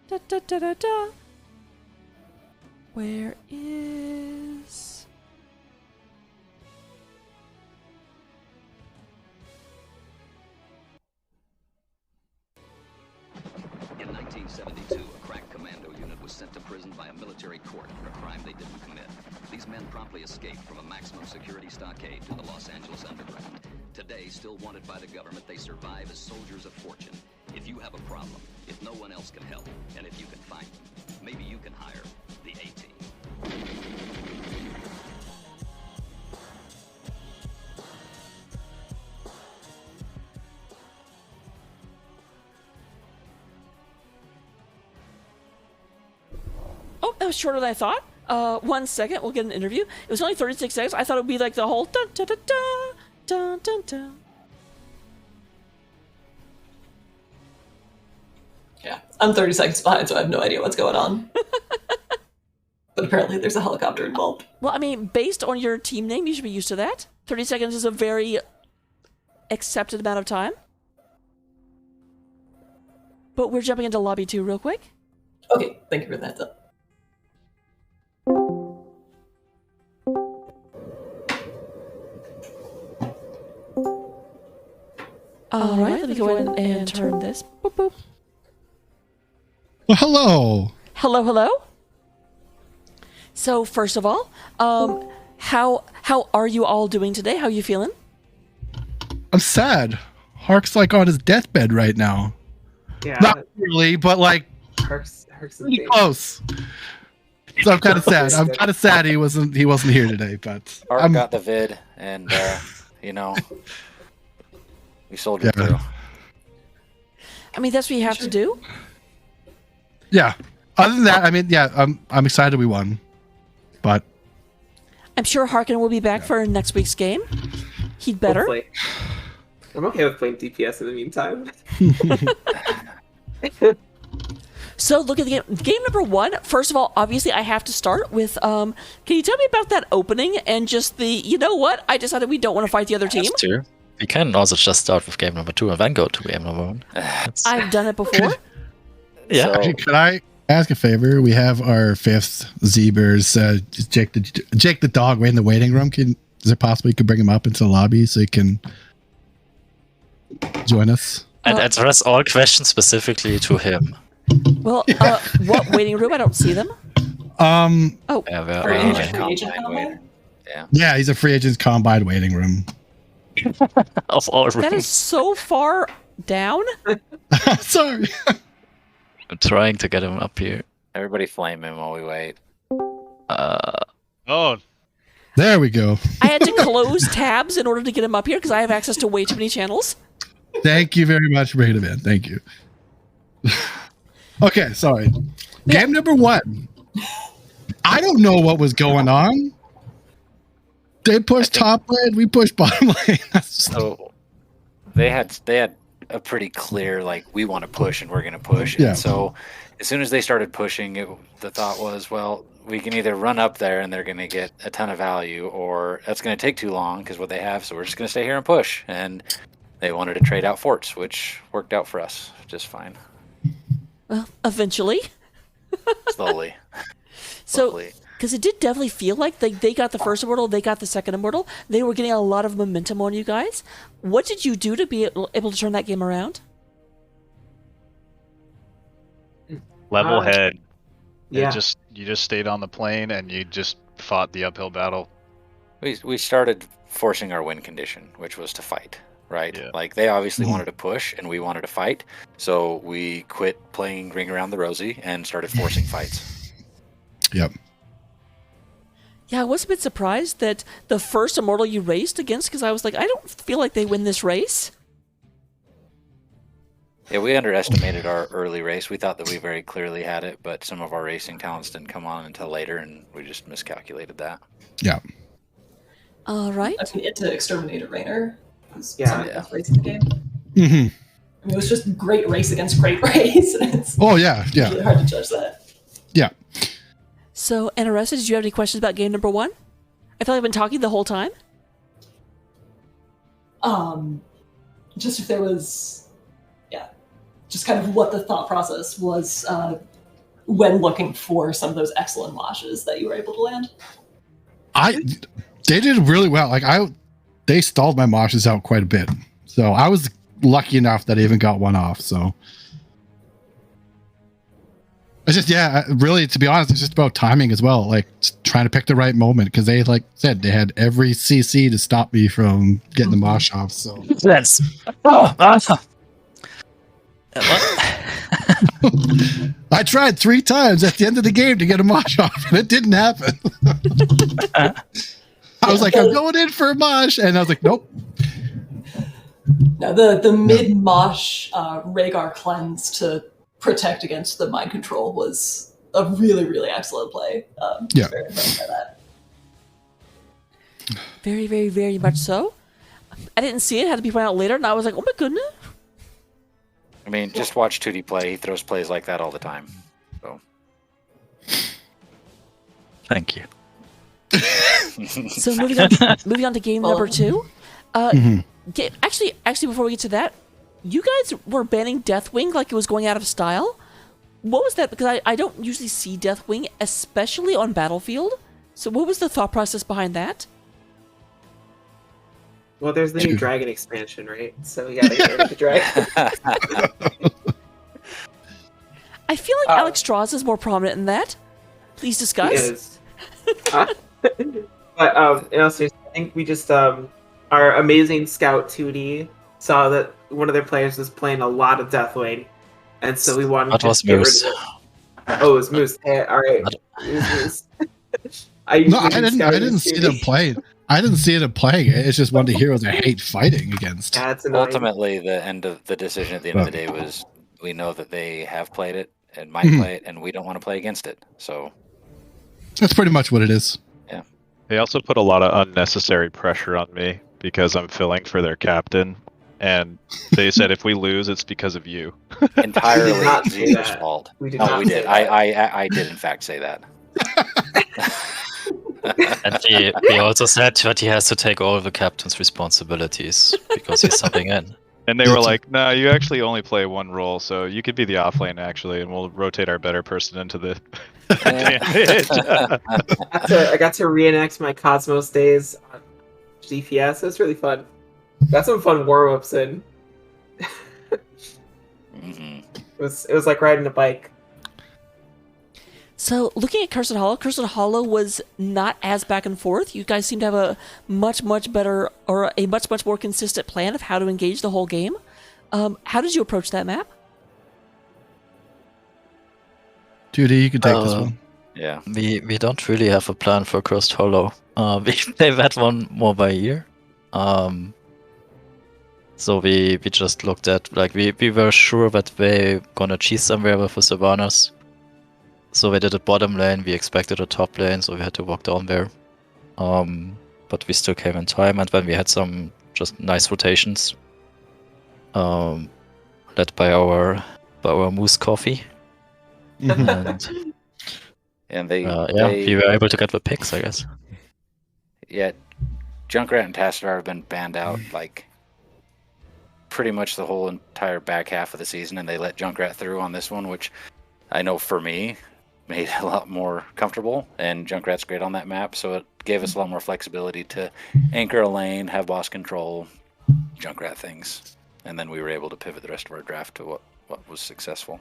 Da, da, da, da, da. Where is... In 1972, a crack commando unit was sent to prison by a military court for a crime they didn't commit. These men promptly escaped from a maximum security stockade to the Los Angeles underground. Today, still wanted by the government, they survive as soldiers of fortune. If you have a problem, if no one else can help, and if you can find them, maybe you can hire the A-Team. Oh, that was shorter than I thought. 1 second, we'll get an interview. It was only 36 seconds. I thought it would be like the whole dun dun dun dun dun dun dun. Yeah, I'm 30 seconds behind, so I have no idea what's going on. But apparently there's a helicopter involved. Well, I mean, based on your team name, you should be used to that. 30 seconds is a very accepted amount of time. But we're jumping into lobby 2 real quick. Okay, thank you for the heads up. All right, let me go ahead and turn this. Boop, boop. Well, hello. Hello, hello. So first of all, how are you all doing today? How are you feeling? I'm sad. Hark's like on his deathbed right now. Yeah, Not really, but like Herc's pretty close. So I'm kind of sad. I'm kind of sad he wasn't here today, but Art got the vid, and we soldiered through. I mean, that's what you have to do. Yeah. Other than that, I mean, yeah, I'm excited we won, but I'm sure Harkin will be back for next week's game. He'd better. Hopefully. I'm okay with playing DPS in the meantime. So look at the game. Game number 1. First of all, obviously, I have to start with. Can you tell me about that opening and just the? You know what? I decided we don't want to fight the other team. Too. We can also just start with game number 2 and then go to game number 1. I've done it before. Yeah. So, can I ask a favor? We have our 5th Zebers, Jake the dog, in the waiting room. Is it possible you could bring him up into the lobby so he can join us? And address all questions specifically to him. Well, what waiting room? I don't see them. Oh, Yeah, Free we're, agent, free agent combo? Yeah, he's a free agent's combine waiting room. of all that is rooms. so far down. Sorry. I'm trying to get him up here. everybody flame him while we wait. Oh, There we go. I had to close tabs in order to get him up here because I have access to way too many channels. Thank you very much for bringing him in. Thank you. Okay, sorry. Game number 1. I don't know what was going on. They pushed top lane, we pushed bottom lane. So they had a pretty clear, like, we want to push and we're going to push. Yeah. And so as soon as they started pushing, the thought was, well, we can either run up there and they're going to get a ton of value, or that's going to take too long because what they have, so we're just going to stay here and push. And they wanted to trade out forts, which worked out for us just fine. Well, eventually. Slowly. So, because it did definitely feel like they got the first immortal, they got the second immortal. They were getting a lot of momentum on you guys. What did you do to be able to turn that game around? level head. Yeah. You just stayed on the plane and you just fought the uphill battle. We started forcing our win condition, which was to fight, right? Yeah. Like, they obviously wanted to push and we wanted to fight, so we quit playing Ring Around the Rosie and started forcing fights. Yep. Yeah, I was a bit surprised that the first immortal you raced against, because I was like, I don't feel like they win this race. Yeah, we underestimated our early race. We thought that we very clearly had it, but some of our racing talents didn't come on until later, and we just miscalculated that. Yeah. All right. I mean, into Exterminator Rainer was Yeah. some of the best race in the game. hmm I mean, it was just great race against great race. It's Oh, yeah. Yeah. really hard to judge that. Yeah. So, Anaressa, did you have any questions about game number 1? I feel like I've been talking the whole time. Just if there was, just kind of what the thought process was when looking for some of those excellent moshes that you were able to land. They did really well. Like they stalled my moshes out quite a bit. So I was lucky enough that I even got one off. So it's just, really, to be honest, it's just about timing as well. Like, just trying to pick the right moment, because they, like said, they had every CC to stop me from getting the mosh off. So That's I tried 3 times at the end of the game to get a mosh off, and it didn't happen. I was like, I'm going in for a mosh, and I was like, nope. No, the mid mosh Rhaegar cleanse to protect against the mind control was a really, really excellent play. Yeah. Very impressed by that. Very, very, very much so. I didn't see it. Had to be pointed out later, and I was like, oh my goodness. I mean, just watch 2D play. He throws plays like that all the time. So. Thank you. So moving on to game number 2. Actually, before we get to that, you guys were banning Deathwing like it was going out of style. What was that? Because I don't usually see Deathwing, especially on Battlefield. So what was the thought process behind that? Well, there's the new dragon expansion, right? So we gotta get rid of the dragon. I feel like Alex Strauss is more prominent in that. Please discuss. He is. But seriously, I think we just our amazing scout 2D saw that one of their players was playing a lot of Deathwing, and so we wanted to get rid of it. Oh, it was Moose. Hey, all right, Moose. I didn't see them playing. I didn't see them playing. It's just one of the heroes I hate fighting against. That's annoying. Ultimately, the end of the decision at the end of the day was we know that they have played it and might play it, and we don't want to play against it. So that's pretty much what it is. Yeah. They also put a lot of unnecessary pressure on me because I'm filling for their captain, and they said if we lose, it's because of you. Entirely We did not say Zeus's that. fault. We did Oh, not we say did. that. I did in fact say that. And he also said that he has to take all of the captain's responsibilities because he's subbing in. And they were like, "No, you actually only play one role, so you could be the off lane actually, and we'll rotate our better person into the advantage." I got to reenact my Cosmos days on DPS. It was really fun. Got some fun warm-ups in. It was like riding a bike. So, looking at Cursed Hollow was not as back and forth. You guys seem to have a much better, or a much more consistent plan of how to engage the whole game. How did you approach that map? Judy, you can take this one. Yeah. We don't really have a plan for Cursed Hollow. We play that one more by ear. So we just looked at, like, we were sure that they gonna cheese somewhere with the Sylvanas. So we did a bottom lane, we expected a top lane, so we had to walk down there. But we still came in time, and then we had some just nice rotations. Led by our Moose Coffee. And we were able to get the picks, I guess. Yeah, Junkrat and Tassadar have been banned out like pretty much the whole entire back half of the season, and they let Junkrat through on this one, which I know for me made it a lot more comfortable, and Junkrat's great on that map, so it gave us a lot more flexibility to anchor a lane, have boss control, Junkrat things, and then we were able to pivot the rest of our draft to what was successful.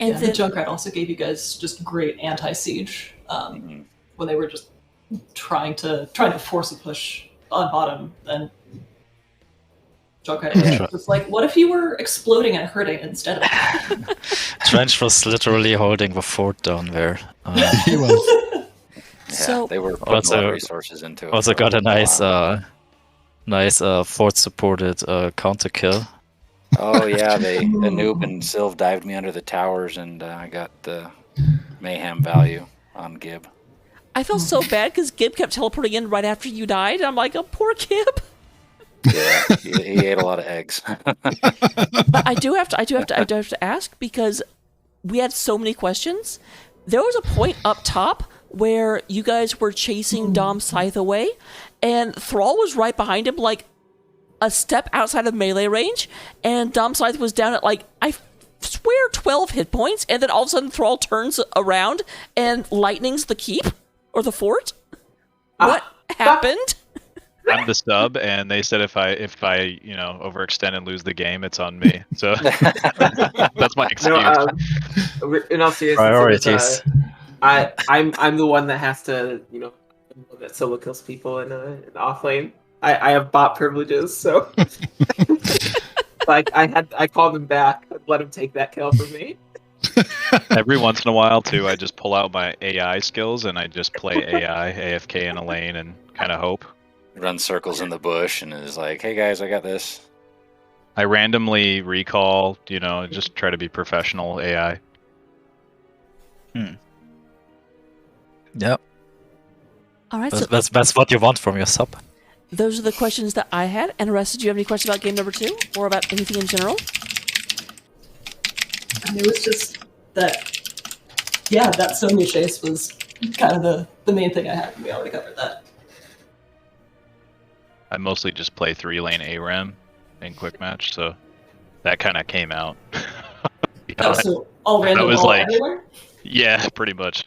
And the Junkrat also gave you guys just great anti-siege when they were just trying to force a push on bottom. And Junkrat was like, "What if you were exploding and hurting instead of?" Trench was literally holding the fort down there. He was. Yeah, they were putting a lot of resources into it. Also got a nice fort-supported counter kill. Oh yeah, Anub and Sylv dived me under the towers, and I got the mayhem value on Gib. I felt so bad because Gib kept teleporting in right after you died. I'm like, oh, poor Gib. Yeah, he ate a lot of eggs. But I do have to ask, because we had so many questions. There was a point up top where you guys were chasing Dom Scythe away, and Thrall was right behind him, like a step outside of melee range, and Dom Scythe was down at, like, I swear 12 hit points, and then all of a sudden Thrall turns around and lightnings the keep, or the fort. What happened? I'm the sub, and they said if I overextend and lose the game, it's on me. So that's my excuse. No, in all seriousness, Priorities. I'm the one that has to, that solo kills people in off lane. I have bot privileges, so. Like I called him back, let him take that kill from me. Every once in a while, too, I just pull out my AI skills and I just play AI, AFK in a lane, and kind of hope. Run circles in the bush and is like, "Hey guys, I got this." I randomly recall, just try to be professional AI. Yeah. All right, That's what you want from your sub. those are the questions that I had. And Arrest, did you have any questions about game number 2 or about anything in general? And it was just that Sonya chase was kind of the main thing I had, and we already covered that. I mostly just play 3-lane ARAM in quick match, so that kind of came out. So all random, all everywhere? Yeah, pretty much.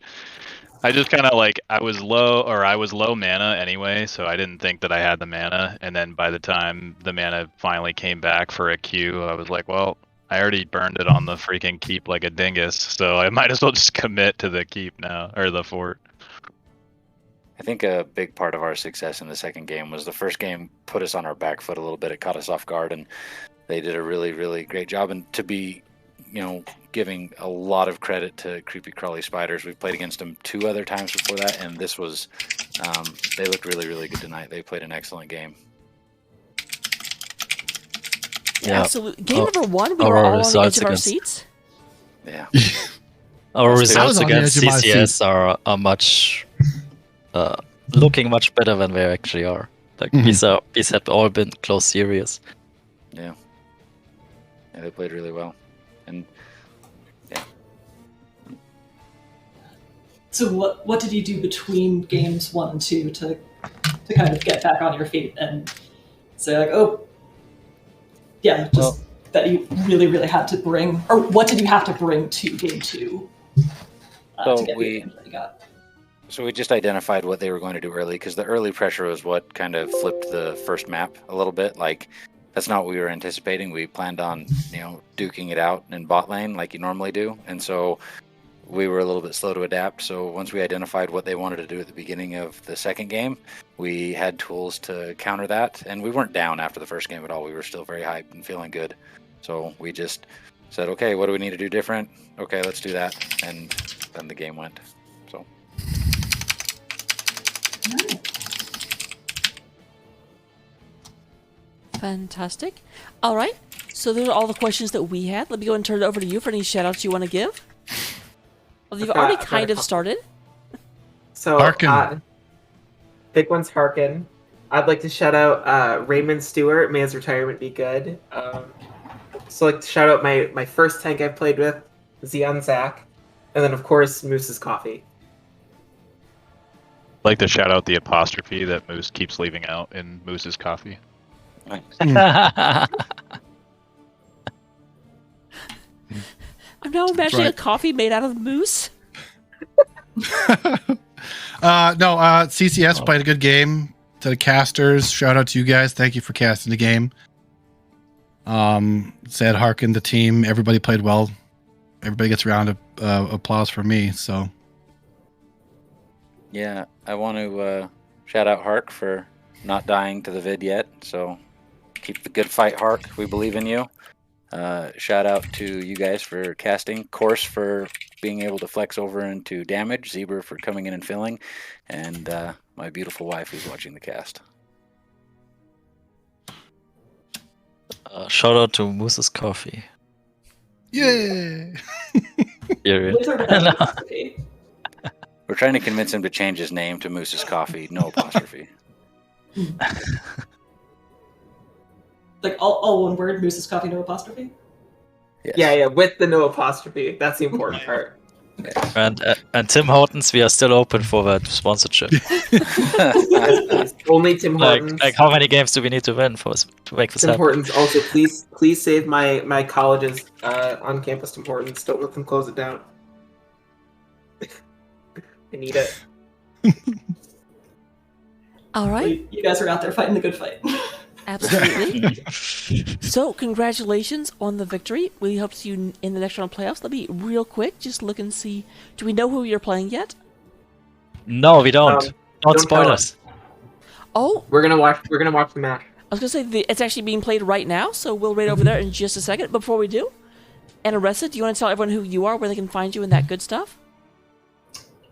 I just kind of I was low mana anyway, so I didn't think that I had the mana, and then by the time the mana finally came back for a Q, I was like, well, I already burned it on the freaking keep like a dingus, so I might as well just commit to the keep now, or the fort. I think a big part of our success in the second game was the first game put us on our back foot a little bit. It caught us off guard, and they did a really, really great job. And to be, giving a lot of credit to Creepy Crawly Spiders. We've played against them 2 other times before that, and this was, they looked really, really good tonight. They played an excellent game. Yeah. Absolutely. Game number 1, we were all on the edge of our seats. Yeah. Our results against CCS are much looking much better than they actually are. Like these have all been close series. Yeah. Yeah, they played really well. And yeah. So what did you do between games 1 and 2 to kind of get back on your feet and say like, oh, yeah, just that you really, really had to bring, or what did you have to bring to game 2 to get the games that you got? So we just identified what they were going to do early, because the early pressure was what kind of flipped the first map a little bit. Like, that's not what we were anticipating. We planned on, duking it out in bot lane like you normally do. And so we were a little bit slow to adapt. So once we identified what they wanted to do at the beginning of the second game, we had tools to counter that. And we weren't down after the first game at all. We were still very hyped and feeling good. So we just said, okay, what do we need to do different? Okay, let's do that. And then the game went. So. Fantastic. All right. So those are all the questions that we had. Let me go and turn it over to you for any shout-outs you want to give. Well, you've already kind of started. So, Harkin. Big one's Harkin. I'd like to shout out Raymond Stewart. May his retirement be good. So I'd like to shout out my first tank I played with, Xeon Zach. And then, of course, Moose's Coffee. I'd like to shout out the apostrophe that Moose keeps leaving out in Moose's Coffee. I'm now imagining a coffee made out of moose. CCS played a good game. To the casters, shout out to you guys. Thank you for casting the game. Said Harkin, the team, everybody played well. Everybody gets a round of applause for me. So, yeah, I want to shout out Hark for not dying to the vid yet. So keep the good fight, Hark. We believe in you. Shout out to you guys for casting, Course for being able to flex over into damage, Zebra for coming in and filling, and my beautiful wife who's watching the cast. Shout out to Moose's Coffee. Yeah. We're trying to convince him to change his name to Moose's Coffee, no apostrophe. Like all one word, Moose's Coffee, no apostrophe? Yes. Yeah, with the no apostrophe. That's the important part. And Tim Hortons, we are still open for that sponsorship. Only Tim Hortons. Like how many games do we need to win to make this Tim happen? Hortons, also please save my college's on campus Tim Hortons. Don't let them close it down. I need it. All right. You guys are out there fighting the good fight. Absolutely. So, congratulations on the victory. We hope to see you in the next round of playoffs. Let me real quick just look and see. Do we know who you're playing yet? No, we don't. Don't spoil us. Oh, we're gonna watch the match. I was going to say it's actually being played right now, so we'll raid over there in just a second. But before we do, Anaressa, do you want to tell everyone who you are, where they can find you, and that good stuff?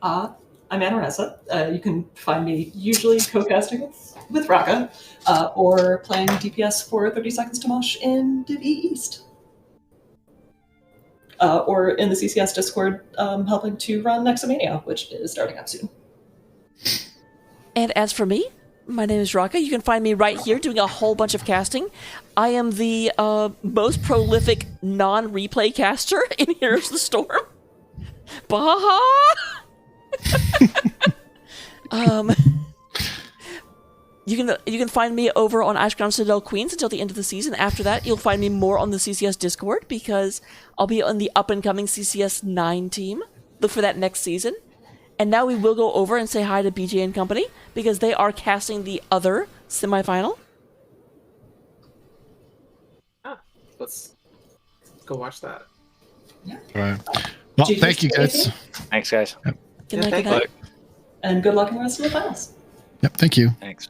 I'm Anaressa. You can find me usually co-casting with Raka, or playing DPS for 30 Seconds to Mosh in Div E East. Or in the CCS Discord, helping to run Nexomania, which is starting up soon. And as for me, my name is Raka. You can find me right here doing a whole bunch of casting. I am the most prolific non-replay caster in Heroes of the Storm. Baha! You can find me over on Ashground Citadel Queens until the end of the season. After that, you'll find me more on the CCS Discord because I'll be on the up-and-coming CCS 9 team. Look for that next season. And now we will go over and say hi to BJ and company because they are casting the other semifinal. Let's go watch that. Yeah. All right. Well, Did you thank you, say guys. anything? Thanks, guys. Good night, thank good night. And good luck in the rest of the finals. Yep, thank you. Thanks.